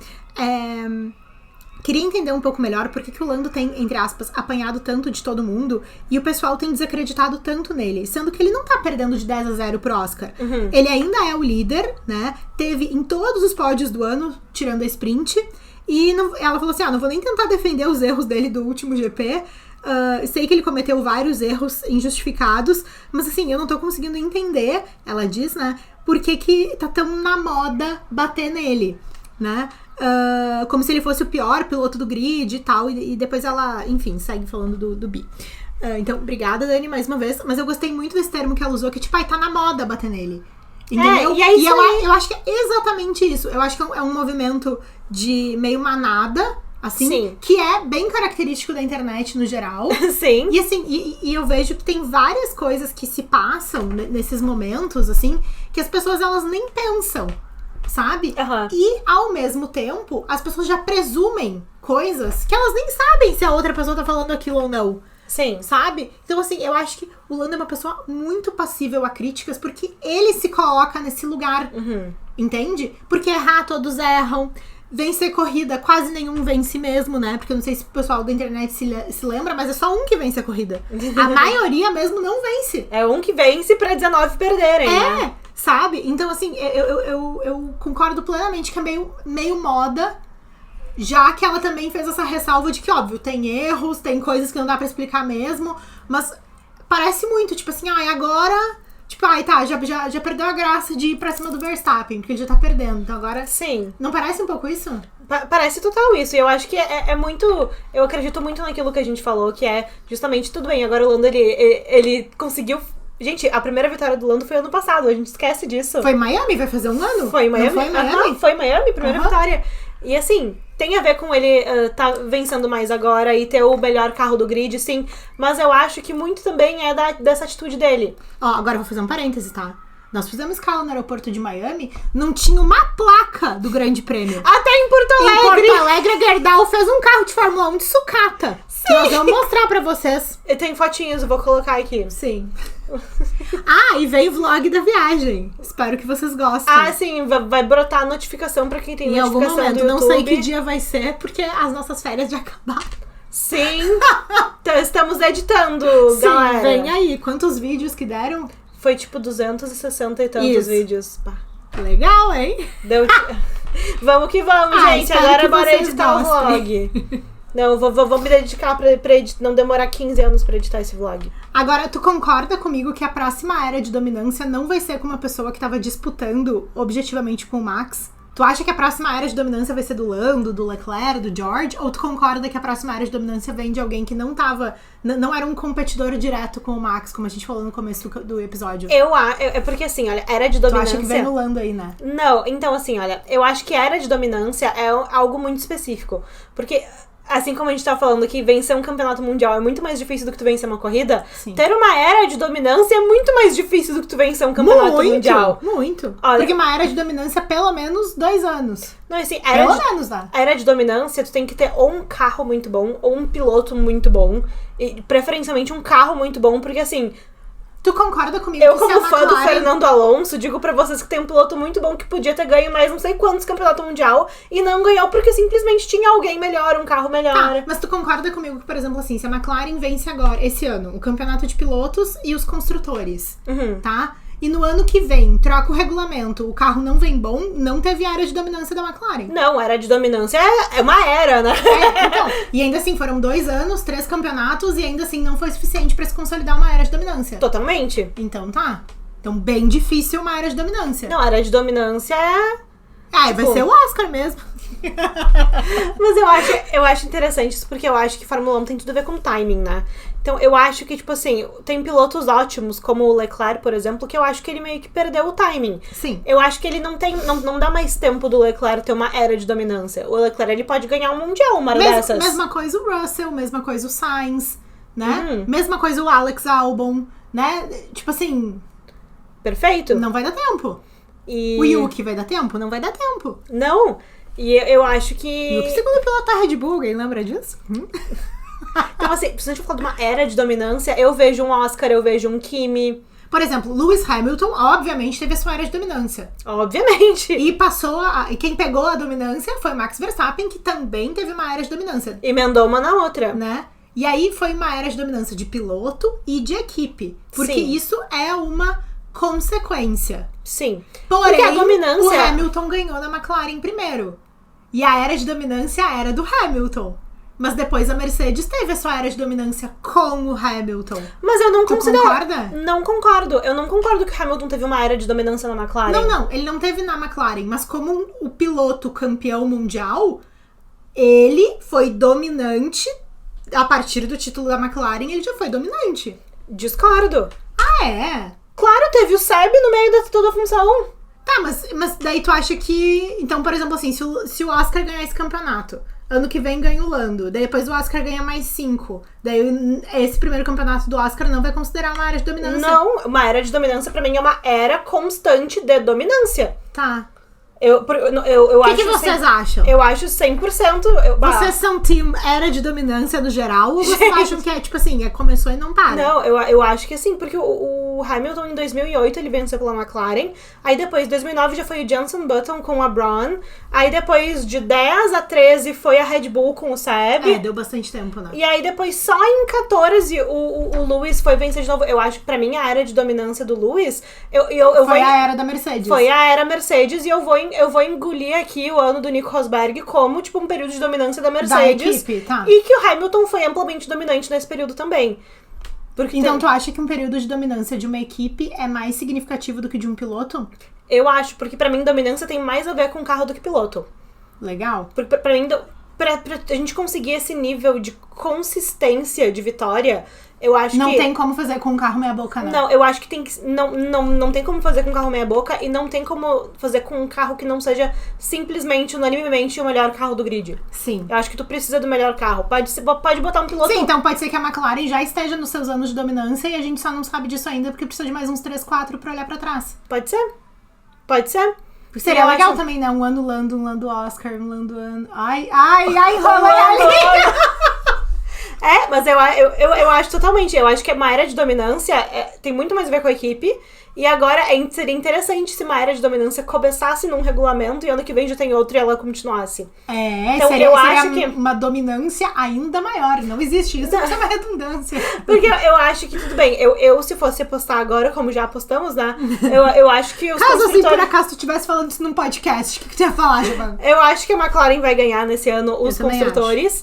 queria entender um pouco melhor por que o Lando tem, entre aspas, apanhado tanto de todo mundo e o pessoal tem desacreditado tanto nele, sendo que ele não tá perdendo de 10-0 pro Oscar. Ele ainda é o líder, né? Teve em todos os pódios do ano, tirando a sprint, e ela falou assim, não vou nem tentar defender os erros dele do último GP, sei que ele cometeu vários erros injustificados, mas assim, eu não tô conseguindo entender, ela diz, né, por que tá tão na moda bater nele, né? Como se ele fosse o pior piloto do grid e tal, e depois ela, enfim, segue falando do Bi. Então, obrigada, Dani, mais uma vez, mas eu gostei muito desse termo que ela usou, que tipo, tá na moda bater nele. Entendeu? E eu acho que é exatamente isso. Eu acho que é um movimento de meio manada, assim, Sim. que é bem característico da internet no geral. Sim. E assim, e eu vejo que tem várias coisas que se passam nesses momentos, assim, que as pessoas, elas nem pensam, sabe? E, ao mesmo tempo, as pessoas já presumem coisas que elas nem sabem se a outra pessoa tá falando aquilo ou não. Sim. Sabe? Então, assim, eu acho que o Lando é uma pessoa muito passível a críticas porque ele se coloca nesse lugar. Entende? Porque errar, todos erram. Vencer corrida, quase nenhum vence mesmo, né? Porque eu não sei se o pessoal da internet se lembra, mas é só um que vence a corrida. A maioria mesmo não vence. É um que vence pra 19 perderem, né? Sabe? Então, assim, eu concordo plenamente que é meio moda, já que ela também fez essa ressalva de que, óbvio, tem erros, tem coisas que não dá pra explicar mesmo, mas parece muito, tipo assim, agora, tipo, já perdeu a graça de ir pra cima do Verstappen, porque ele já tá perdendo, então agora... Sim. Não parece um pouco isso? Parece total isso, e eu acho que é muito, eu acredito muito naquilo que a gente falou, que é justamente, tudo bem, agora o Lando, ele conseguiu... Gente, a primeira vitória do Lando foi ano passado, a gente esquece disso. Foi em Miami? Vai fazer um ano? Foi em Miami? Não foi em Miami? Foi em Miami, primeira vitória. E assim, tem a ver com ele tá vencendo mais agora e ter o melhor carro do grid, sim. Mas eu acho que muito também é dessa atitude dele. Ó, agora eu vou fazer um parêntese, tá? Nós fizemos escala no aeroporto de Miami, não tinha uma placa do Grande Prêmio. Até em Porto Alegre! Em Porto Alegre, a Gerdau fez um carro de Fórmula 1 de sucata. Sim. Que nós vamos mostrar pra vocês. E tem fotinhos, eu vou colocar aqui. Sim. E veio o vlog da viagem. Espero que vocês gostem. Sim, vai brotar a notificação pra quem tem em notificação algum momento, do YouTube. não sei que dia vai ser, porque as nossas férias já acabaram. Sim. Então, estamos editando, Sim, galera. vem aí. Quantos vídeos que deram? Foi tipo 260 e tantos Isso. vídeos. Pá. Legal, hein? Deu... Vamos que vamos, gente. Agora bora editar o gostem. vlog. Não, vou me dedicar pra não demorar 15 anos pra editar esse vlog. Agora, tu concorda comigo que a próxima era de dominância não vai ser com uma pessoa que tava disputando objetivamente com o Max? Tu acha que a próxima era de dominância vai ser do Lando, do Leclerc, do George? Ou tu concorda que a próxima era de dominância vem de alguém que não tava... Não era um competidor direto com o Max, como a gente falou no começo do episódio? É porque assim, olha, era de dominância... Tu acha que vem no Lando aí, né? Não, então assim, olha, eu acho que era de dominância é algo muito específico. Porque... Assim como a gente tá falando que vencer um campeonato mundial é muito mais difícil do que tu vencer uma corrida, Sim. ter uma era de dominância é muito mais difícil do que tu vencer um campeonato mundial. Muito. Olha, porque uma era de dominância é pelo menos 2 anos. Não, assim, Pelo menos, né? A era de dominância, tu tem que ter ou um carro muito bom, ou um piloto muito bom, e preferencialmente um carro muito bom, porque assim... Tu concorda comigo Eu, que se como a fã do McLaren... Fernando Alonso, digo pra vocês que tem um piloto muito bom que podia ter ganho mais não sei quantos campeonato mundial e não ganhou porque simplesmente tinha alguém melhor, um carro melhor. Tá, mas tu concorda comigo que, por exemplo, assim, se a McLaren vence agora, esse ano, o campeonato de pilotos e os construtores, tá? E no ano que vem, troca o regulamento, o carro não vem bom, não teve área de dominância da McLaren. Não, era de dominância, é uma era, né? Então, e ainda assim, foram 2 anos, 3 campeonatos, e ainda assim não foi suficiente pra se consolidar uma era de dominância. Totalmente. Então tá. Então, bem difícil uma era de dominância. Não, era de dominância vai ser o Oscar mesmo. Mas eu acho interessante isso, porque eu acho que Fórmula 1 tem tudo a ver com timing, né? Então, eu acho que, tipo assim, tem pilotos ótimos, como o Leclerc, por exemplo, que eu acho que ele meio que perdeu o timing. Sim. Eu acho que ele não dá mais tempo do Leclerc ter uma era de dominância. O Leclerc, ele pode ganhar um mundial, uma dessas. Mesma coisa o Russell, mesma coisa o Sainz, né? Mesma coisa o Alex Albon, né? Tipo assim... Perfeito? Não vai dar tempo. E... O Yuki vai dar tempo? Não vai dar tempo. Não. E eu acho que... Yuki segundo piloto da Red Bull, alguém lembra disso? Então, assim, se a gente falar de uma era de dominância, eu vejo um Oscar, eu vejo um Kimi. Por exemplo, Lewis Hamilton, obviamente, teve a sua era de dominância. Obviamente. E passou e quem pegou a dominância foi Max Verstappen, que também teve uma era de dominância. Emendou uma na outra. Né? E aí foi uma era de dominância de piloto e de equipe. Porque Sim. isso é uma consequência. Sim. Porém, porque a dominância... o Hamilton ganhou na McLaren primeiro. E a era de dominância era do Hamilton. Mas depois a Mercedes teve a sua era de dominância com o Hamilton. Mas eu não considero... concorda? Não concordo. Eu não concordo que o Hamilton teve uma era de dominância na McLaren. Não, ele não teve na McLaren. Mas como o piloto campeão mundial, ele foi dominante. A partir do título da McLaren, ele já foi dominante. Discordo. Ah, é? Claro, teve o Seb no meio de toda a função. Tá, mas daí tu acha que... Então, por exemplo, assim, se o Oscar ganhar esse campeonato, ano que vem ganha o Lando, daí depois o Oscar ganha mais 5, daí esse primeiro campeonato do Oscar não vai considerar uma era de dominância. Não, uma era de dominância pra mim é uma era constante de dominância. Tá. Eu O acho que vocês acham? Eu acho 100%... Vocês são team era de dominância no geral, ou vocês acham que é, tipo assim, começou e não para? Não, eu acho que assim, porque o Hamilton em 2008 ele venceu pela McLaren, aí depois, em 2009 já foi o Jenson Button com a Braun, aí depois de 10 a 13 foi a Red Bull com o Seb. Deu bastante tempo, né? E aí depois só em 14 o Lewis foi vencer de novo. Eu acho que pra mim a era de dominância do Lewis, foi a era da Mercedes. Foi a era Mercedes e eu vou engolir aqui o ano do Nico Rosberg como, tipo, um período de dominância da Mercedes. Da equipe, tá. E que o Hamilton foi amplamente dominante nesse período também. Porque então tu acha que um período de dominância de uma equipe é mais significativo do que de um piloto? Eu acho, porque pra mim dominância tem mais a ver com carro do que piloto. Legal. Porque pra mim, pra a gente conseguir esse nível de consistência de vitória, eu acho não que... Não tem como fazer com um carro meia boca, Não, eu acho que tem que... Não tem como fazer com um carro meia boca e não tem como fazer com um carro que não seja simplesmente, unanimemente, o melhor carro do grid. Sim. Eu acho que tu precisa do melhor carro. Pode botar um piloto... Sim, então pode ser que a McLaren já esteja nos seus anos de dominância e a gente só não sabe disso ainda porque precisa de mais uns 3, 4 pra olhar pra trás. Pode ser. Pode ser. Seria legal também, né? Um ano Lando, um Lando Oscar, um Lando... Ai, rola ali! Mas eu acho totalmente. Eu acho que uma era de dominância tem muito mais a ver com a equipe. E agora seria interessante se uma era de dominância começasse num regulamento e ano que vem já tem outro e ela continuasse. Então, seria acho que uma dominância ainda maior. Não existe isso, isso é uma redundância. Porque eu acho que, tudo bem, eu se fosse apostar agora, como já apostamos, né? Eu acho que os Caso assim, por acaso, tu estivesse falando isso num podcast, o que tu ia falar, Giovanna? Eu acho que a McLaren vai ganhar nesse ano os construtores.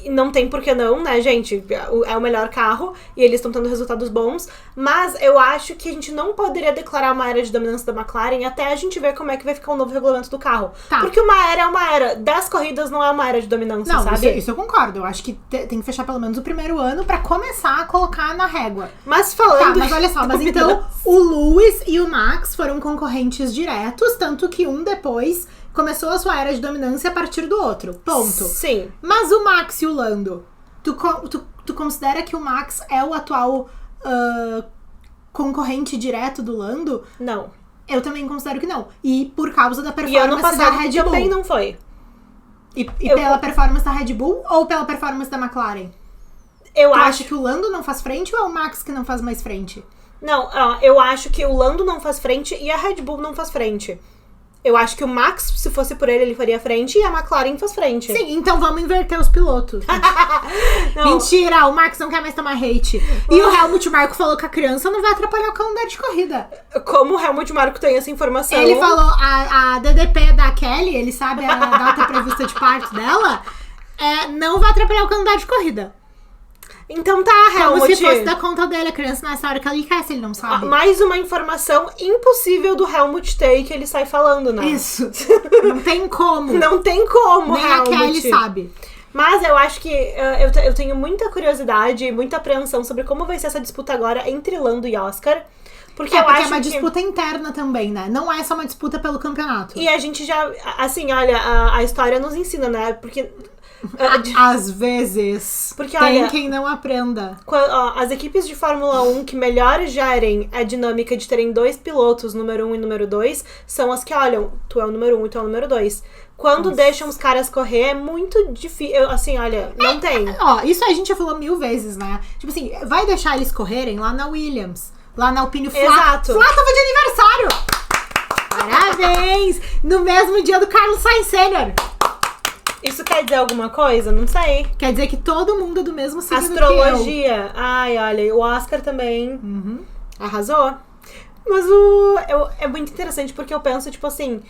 Não tem por que não, né, gente? É o melhor carro e eles estão tendo resultados bons. Mas eu acho que a gente não poderia declarar uma era de dominância da McLaren até a gente ver como é que vai ficar o novo regulamento do carro. Tá. Porque uma era é uma era. 10 corridas não é uma era de dominância, não, sabe? Isso eu concordo. Eu acho que tem que fechar pelo menos o primeiro ano pra começar a colocar na régua. Mas falando... Tá, mas olha só. Mas então, o Lewis e o Max foram concorrentes diretos, tanto que um depois... começou a sua era de dominância a partir do outro. Ponto. Sim. Mas o Max e o Lando, tu considera que o Max é o atual concorrente direto do Lando? Não. Eu também considero que não. E por causa da performance e ano passado da Red Bull. também não foi. E pela performance da Red Bull ou pela performance da McLaren? Eu acho que o Lando não faz frente ou é o Max que não faz mais frente? Não, eu acho que o Lando não faz frente e a Red Bull não faz frente. Eu acho que o Max, se fosse por ele faria frente e a McLaren faz frente. Sim, então vamos inverter os pilotos. Mentira, o Max não quer mais tomar hate. E o Helmut Marko falou que a criança não vai atrapalhar o calendário de corrida. Como o Helmut Marko tem essa informação? Ele falou, a DDP da Kelly, ele sabe a data prevista de parto dela, não vai atrapalhar o calendário de corrida. Então tá, Helmut. Como se fosse da conta dele, a criança nessa hora que ele quer, se ele não sabe. Mais uma informação impossível do Helmut ter que ele sai falando, né? Isso. Não tem como. Não tem como, nem Helmut. Nem a Kelly sabe. Mas eu acho que eu tenho muita curiosidade e muita apreensão sobre como vai ser essa disputa agora entre Lando e Oscar. Porque eu acho é uma disputa interna também, né? Não é só uma disputa pelo campeonato. E a gente já, assim, olha, a história nos ensina, né? Porque... Às vezes, porque, tem olha, quem não aprenda. As equipes de Fórmula 1 que melhor gerem a dinâmica de terem 2 pilotos, número 1 e número 2, são as que olham, tu é o número 1 e tu é o número 2. Quando deixam os caras correr, é muito difícil. Assim, olha, não tem. Isso a gente já falou 1000 vezes, né? Tipo assim, vai deixar eles correrem lá na Williams, lá na Alpine. Exato. Flá tava de aniversário! Parabéns! No mesmo dia do Carlos Sainz Sr. Isso quer dizer alguma coisa? Não sei. Quer dizer que todo mundo é do mesmo signo Astrologia. que eu. Ai, olha, o Oscar também arrasou. Mas é muito interessante porque eu penso, tipo assim,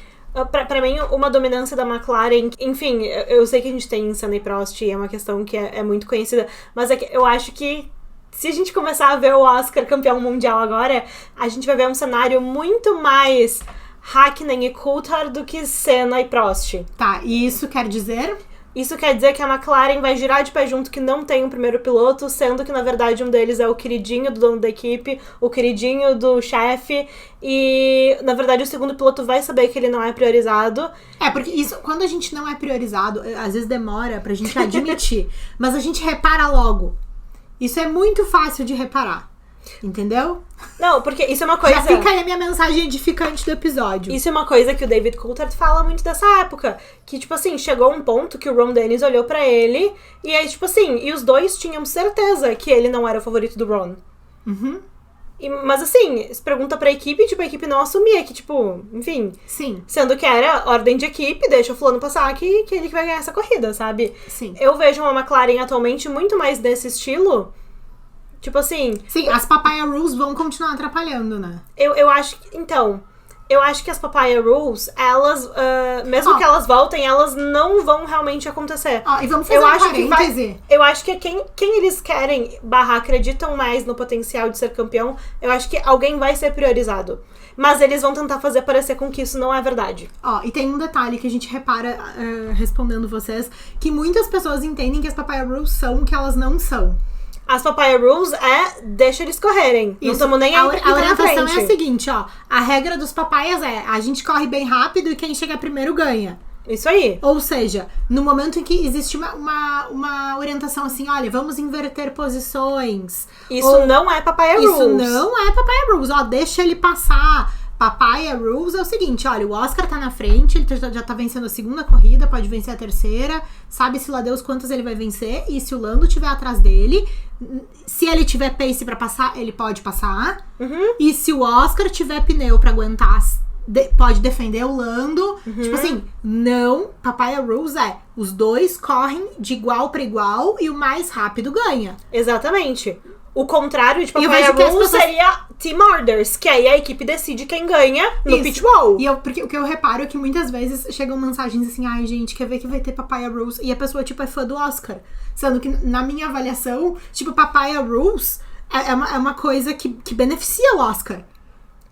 pra mim, uma dominância da McLaren, enfim, eu sei que a gente tem Senna e Prost e é uma questão que é muito conhecida, mas eu acho que se a gente começar a ver o Oscar campeão mundial agora, a gente vai ver um cenário muito mais Hakkinen e Coulthard do que Senna e Prost. Tá, e isso quer dizer? Isso quer dizer que a McLaren vai girar de pé junto que não tem um primeiro piloto, sendo que, na verdade, um deles é o queridinho do dono da equipe, o queridinho do chefe, e, na verdade, o segundo piloto vai saber que ele não é priorizado. Porque isso, quando a gente não é priorizado, às vezes demora pra gente admitir, mas a gente repara logo. Isso é muito fácil de reparar. Entendeu? Não, porque isso é uma coisa... Já fica aí a minha mensagem edificante do episódio. Isso é uma coisa que o David Coulthard fala muito dessa época. Que, tipo assim, chegou um ponto que o Ron Dennis olhou pra ele e aí, tipo assim, e os dois tinham certeza que ele não era o favorito do Ron. Mas assim, se pergunta pra equipe, tipo, a equipe não assumia que, tipo, enfim... Sim. Sendo que era ordem de equipe, deixa o fulano passar que ele que vai ganhar essa corrida, sabe? Sim. Eu vejo uma McLaren atualmente muito mais desse estilo... Tipo assim... Sim, as papaya rules vão continuar atrapalhando, né? Eu acho que... Então, Eu acho que as Papaya Rules, elas, mesmo que elas voltem, elas não vão realmente acontecer. E vamos fazer um parêntese. Eu acho que quem eles querem acreditam mais no potencial de ser campeão, eu acho que alguém vai ser priorizado. Mas eles vão tentar fazer parecer com que isso não é verdade. E tem um detalhe que a gente repara, respondendo vocês, que muitas pessoas entendem que as Papaya Rules são o que elas não são. As Papaya Rules deixa eles correrem. Isso. Não estamos nem aí pra quem tá na frente. A orientação é a seguinte, a regra dos papaias a gente corre bem rápido e quem chega primeiro ganha. Isso aí. Ou seja, no momento em que existe uma orientação assim, olha, vamos inverter posições. Isso não é Papaya Rules. Isso não é Papaya Rules. Deixa ele passar. Papaya Rules é o seguinte, olha, o Oscar tá na frente, ele já tá vencendo a segunda corrida, pode vencer a terceira, sabe-se lá Deus quantas ele vai vencer, e se o Lando tiver atrás dele, se ele tiver pace pra passar, ele pode passar, e se o Oscar tiver pneu pra aguentar, pode defender o Lando, tipo assim, não, Papaya Rules os dois correm de igual pra igual e o mais rápido ganha. Exatamente. O contrário de Papaya Rules seria Team Orders, que aí a equipe decide quem ganha no pit wall. Porque o que eu reparo é que muitas vezes chegam mensagens assim, ai gente, quer ver que vai ter Papaya Rules? E a pessoa, tipo, é fã do Oscar. Sendo que, na minha avaliação, tipo, Papaya Rules é uma coisa que beneficia o Oscar.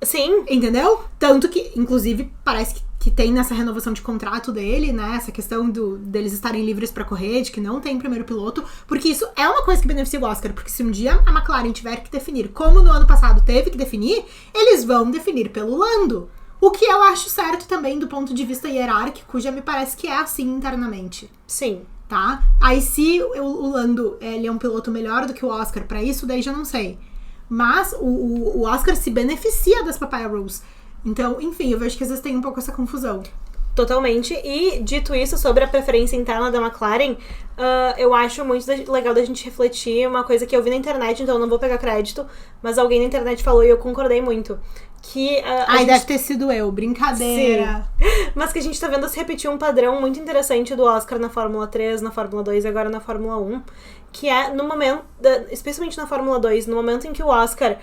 Sim. Entendeu? Tanto que, inclusive, parece que tem nessa renovação de contrato dele, né? Essa questão deles estarem livres pra correr, de que não tem primeiro piloto. Porque isso é uma coisa que beneficia o Oscar. Porque se um dia a McLaren tiver que definir, como no ano passado teve que definir, eles vão definir pelo Lando. O que eu acho certo também do ponto de vista hierárquico, já me parece que é assim internamente. Sim. Tá? Aí se o Lando ele é um piloto melhor do que o Oscar pra isso, daí já não sei. Mas o Oscar se beneficia das Papaya Rules. Então, enfim, eu vejo que às vezes tem um pouco essa confusão. Totalmente. E, dito isso, sobre a preferência interna da McLaren, eu acho muito legal da gente refletir uma coisa que eu vi na internet, então eu não vou pegar crédito, mas alguém na internet falou e eu concordei muito. Que deve ter sido eu, brincadeira. Sim. Mas que a gente tá vendo se repetir um padrão muito interessante do Oscar na Fórmula 3, na Fórmula 2 e agora na Fórmula 1, que é no momento, especialmente na Fórmula 2, no momento em que o Oscar,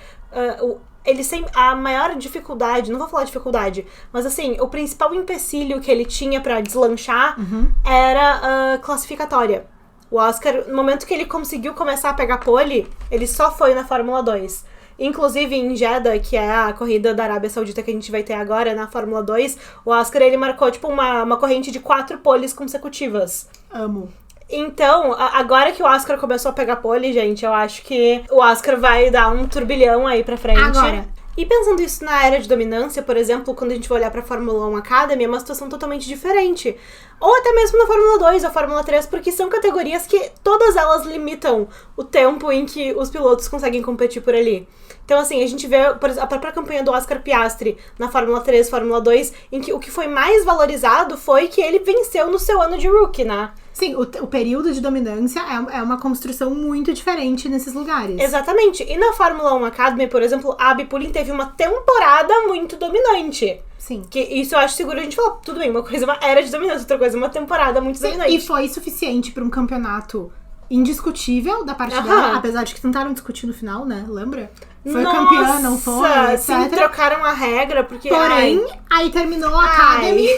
ele sempre, a maior dificuldade, não vou falar dificuldade, mas assim, o principal empecilho que ele tinha pra deslanchar era classificatória. O Oscar, no momento que ele conseguiu começar a pegar pole, ele só foi na Fórmula 2. Inclusive em Jeddah, que é a corrida da Arábia Saudita que a gente vai ter agora na Fórmula 2, o Oscar ele marcou tipo uma corrente de 4 poles consecutivas. Amo. Então, agora que o Oscar começou a pegar pole, gente, eu acho que o Oscar vai dar um turbilhão aí pra frente. Agora. E pensando isso na era de dominância, por exemplo, quando a gente vai olhar pra Fórmula 1 Academy, é uma situação totalmente diferente. Ou até mesmo na Fórmula 2 ou Fórmula 3, porque são categorias que todas elas limitam o tempo em que os pilotos conseguem competir por ali. Então, assim, a gente vê, por exemplo, a própria campanha do Oscar Piastri na Fórmula 3, Fórmula 2, em que o que foi mais valorizado foi que ele venceu no seu ano de rookie, né? Sim, o período de dominância é uma construção muito diferente nesses lugares. Exatamente. E na Fórmula 1 Academy, por exemplo, a Abby Pulling teve uma temporada muito dominante. Sim. Que isso eu acho seguro a gente falar. Tudo bem, uma coisa é uma era de dominância, outra coisa é uma temporada muito dominante. E foi suficiente para um campeonato indiscutível da parte dela, apesar de que tentaram discutir no final, né? Lembra? Foi campeã, não foi, etc. Sim, trocaram a regra, porque... Porém, aí terminou a Academy...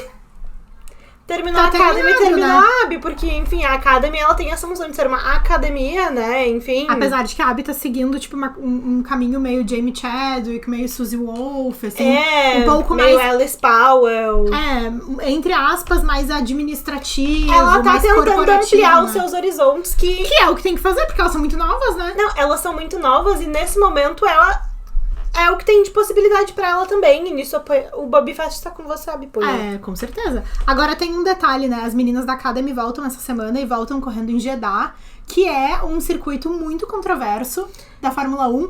Terminou a Academy, terminou a Abby, porque, enfim, a Academy, ela tem essa função de ser uma academia, né, enfim. Apesar de que a Abby tá seguindo, tipo, um caminho meio Jamie Chadwick, meio Suzy Wolf, assim, um pouco meio mais... Alice Powell. Entre aspas, mais administrativo, ela tá mais tentando ampliar os né? seus horizontes, que é o que tem que fazer, porque elas são muito novas, né? Não, elas são muito novas e nesse momento ela... É o que tem de possibilidade pra ela também. E nisso o Bobby Fett tá com você, Abby Pulling. Com certeza. Agora tem um detalhe, né? As meninas da Academy voltam essa semana e voltam correndo em Jeddah, que é um circuito muito controverso da Fórmula 1.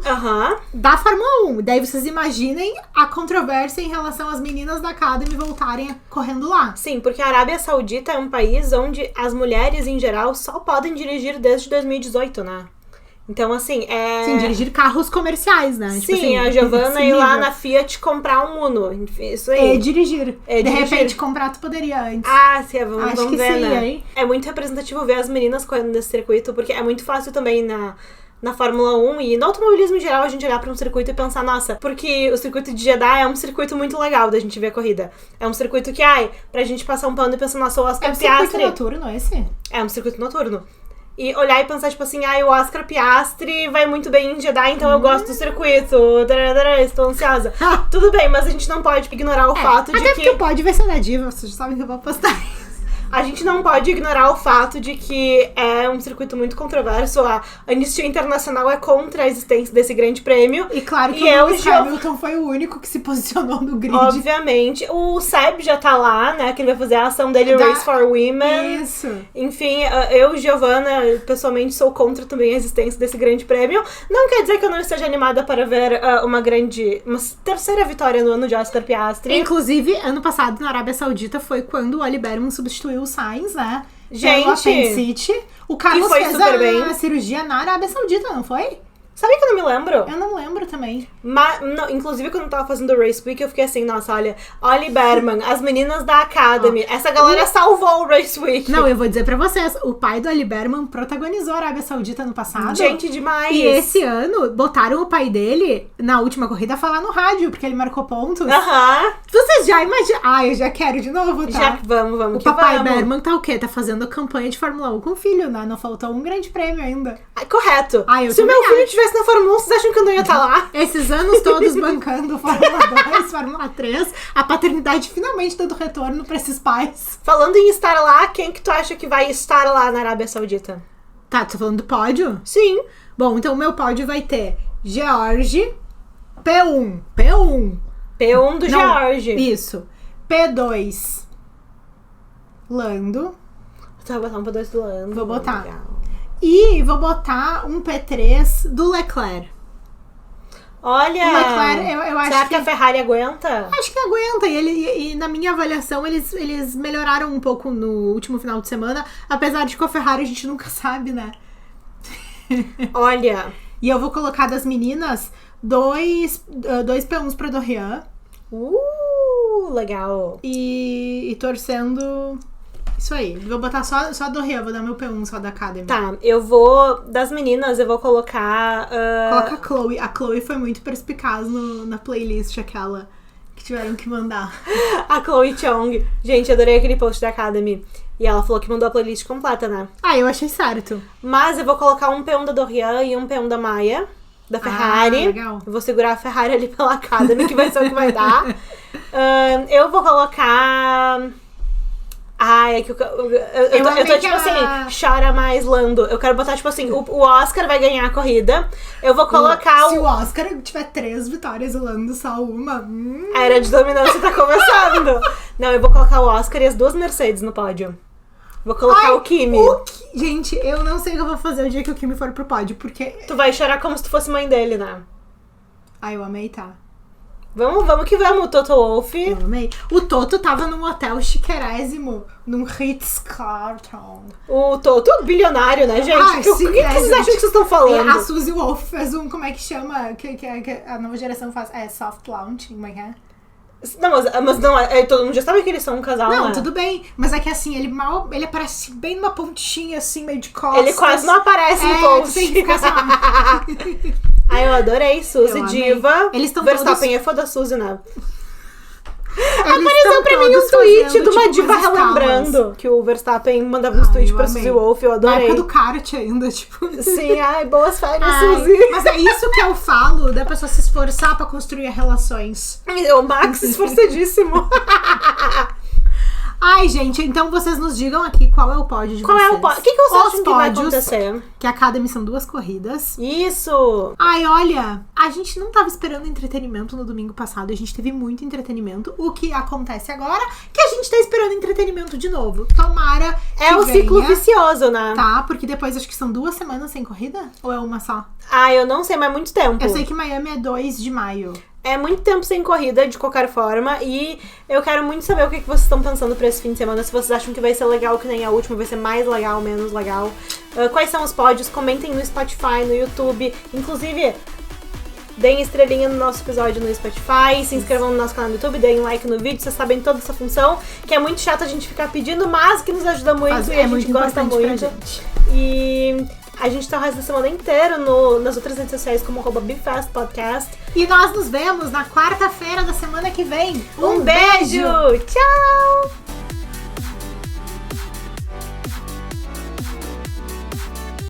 Da Fórmula 1. Daí vocês imaginem a controvérsia em relação às meninas da Academy voltarem correndo lá. Sim, porque a Arábia Saudita é um país onde as mulheres, em geral, só podem dirigir desde 2018, né? Então, assim, Sim, dirigir carros comerciais, né? Sim, tipo assim, a Giovanna ir lá na Fiat comprar um Uno. Isso aí. Dirigir. De repente, comprar tu poderia antes. Sim, vamos Acho que ver, sim, né? Hein? É muito representativo ver as meninas correndo nesse circuito, porque é muito fácil também na Fórmula 1 e no automobilismo em geral, a gente olhar pra um circuito e pensar, nossa, porque o circuito de Jeddah é um circuito muito legal da gente ver a corrida. É um circuito que, pra gente passar um pano e pensar, nossa, o Oscar Piastri... É um circuito noturno esse? É um circuito noturno. E olhar e pensar, tipo assim, o Oscar Piastri vai muito bem em Jeddah, então eu gosto do circuito. Estou ansiosa. Tudo bem, mas a gente não pode ignorar o fato de que... Até porque pode ver ser na diva, vocês já sabem que eu vou apostar. A gente não pode ignorar o fato de que é um circuito muito controverso. A Anistia Internacional é contra a existência desse grande prêmio. E claro que o Lewis Hamilton foi o único que se posicionou no grid. Obviamente. O Seb já tá lá, né? Que ele vai fazer a ação dele, Race for Women. Isso. Enfim, eu, Giovanna, pessoalmente sou contra também a existência desse grande prêmio. Não quer dizer que eu não esteja animada para ver uma terceira vitória no ano de Oscar Piastri. Inclusive, ano passado, na Arábia Saudita, foi quando o Ali Berman substituiu o Sainz, né? Gente, apendicite. O Carlos foi fez super bem. a cirurgia na Arábia Saudita, não foi? Sabe que eu não me lembro? Eu não lembro também. Mas, não, inclusive, quando eu tava fazendo o Race Week, eu fiquei assim, nossa, olha, Oli Berman, as meninas da Academy, essa galera salvou o Race Week. Não, eu vou dizer pra vocês, o pai do Oli Berman protagonizou a Arábia Saudita no passado. Gente, demais. E esse ano, botaram o pai dele, na última corrida, a falar no rádio, porque ele marcou pontos. Vocês já imaginam? Eu já quero de novo, tá? Já, vamos. O papai Berman tá o quê? Tá fazendo a campanha de Fórmula 1 com o filho, né? Não faltou um grande prêmio ainda. Correto. Se o meu filho tivesse na Fórmula 1, vocês acham que eu não ia estar lá? Esses anos todos bancando Fórmula 2, Fórmula 3, a paternidade finalmente dando retorno pra esses pais. Falando em estar lá, quem que tu acha que vai estar lá na Arábia Saudita? Tá, tu tá falando do pódio? Sim. Bom, então o meu pódio vai ter George, P1 do George. Isso. P2, Lando. Tu vai botar um P2 do Lando. Vou botar. Legal. E vou botar um P3 do Leclerc. Olha, o Leclerc, eu acho será que a Ferrari aguenta? Acho que aguenta. E na minha avaliação, eles melhoraram um pouco no último final de semana. Apesar de que com a Ferrari a gente nunca sabe, né? Olha. E eu vou colocar das meninas dois P1s pra Dorian. Legal. E torcendo... Isso aí, vou botar só a Dorian, vou dar meu P1 só da Academy. Tá, eu vou... Das meninas, eu vou colocar... Coloca a Chloe. A Chloe foi muito perspicaz na playlist aquela que tiveram que mandar. A Chloe Chong. Gente, adorei aquele post da Academy. E ela falou que mandou a playlist completa, né? Eu achei certo. Mas eu vou colocar um P1 da Dorian e um P1 da Maia. Da Ferrari. Legal. Eu vou segurar a Ferrari ali pela Academy, que vai ser o que vai dar. Eu vou colocar... é que eu tô tipo assim, chora mais, Lando. Eu quero botar, tipo assim, o Oscar vai ganhar a corrida. Eu vou colocar Se o Oscar tiver 3 vitórias, o Lando só uma. A era de dominância tá começando. Não, eu vou colocar o Oscar e as 2 Mercedes no pódio. Vou colocar o Kimi. Gente, eu não sei o que eu vou fazer o dia que o Kimi for pro pódio, porque... Tu vai chorar como se tu fosse mãe dele, né? Eu amei, tá? Vamos que vamos, o Toto Wolff. Eu amei. O Toto tava num hotel chiquerésimo, num Ritz-Carlton. O Toto bilionário, né, gente? Sim, o que vocês acham que vocês estão falando? A Suzy Wolff fez como é que chama? Que a nova geração faz? Soft launch, como é que é? Não, mas não, todo mundo já sabe que eles são um casal, Não, né? tudo bem. Mas é que assim, ele aparece bem numa pontinha, assim, meio de costas. Ele quase não aparece no post. Sim, fica assim, eu adorei, Suzy, diva. Eles estão Verstappen é foda da Suzy, né? Eles apareceu pra mim um tweet fazendo, de uma tipo, diva umas relembrando que o Verstappen mandava uns tweets pra Suzy Wolff, eu adorei. Na época do kart ainda, tipo... Sim, boas férias, Suzy. Mas é isso que eu falo, da pessoa se esforçar pra construir relações. O Max esforçadíssimo. Gente, então vocês nos digam aqui qual é o pódio de vocês. Qual é o pódio? O que vocês acham que vai acontecer? Que a Academy são 2 corridas. Isso! Olha, a gente não tava esperando entretenimento no domingo passado, a gente teve muito entretenimento. O que acontece agora, que a gente tá esperando entretenimento de novo. Tomara que o venha, ciclo vicioso, né? Tá, porque depois acho que são 2 semanas sem corrida? Ou é uma só? Eu não sei, mas é muito tempo. Eu sei que Miami é 2 de maio. É muito tempo sem corrida, de qualquer forma, e eu quero muito saber o que vocês estão pensando pra esse fim de semana, se vocês acham que vai ser legal que nem a última, vai ser mais legal, menos legal. Quais são os pódios? Comentem no Spotify, no YouTube, inclusive... Deem estrelinha no nosso episódio no Spotify, se inscrevam no nosso canal no YouTube, deem like no vídeo, vocês sabem toda essa função, que é muito chata a gente ficar pedindo, mas que nos ajuda muito e a gente gosta muito. E A gente tá o resto da semana inteira nas outras redes sociais como @BeFastPodcast. E nós nos vemos na quarta-feira da semana que vem. Um beijo! Tchau!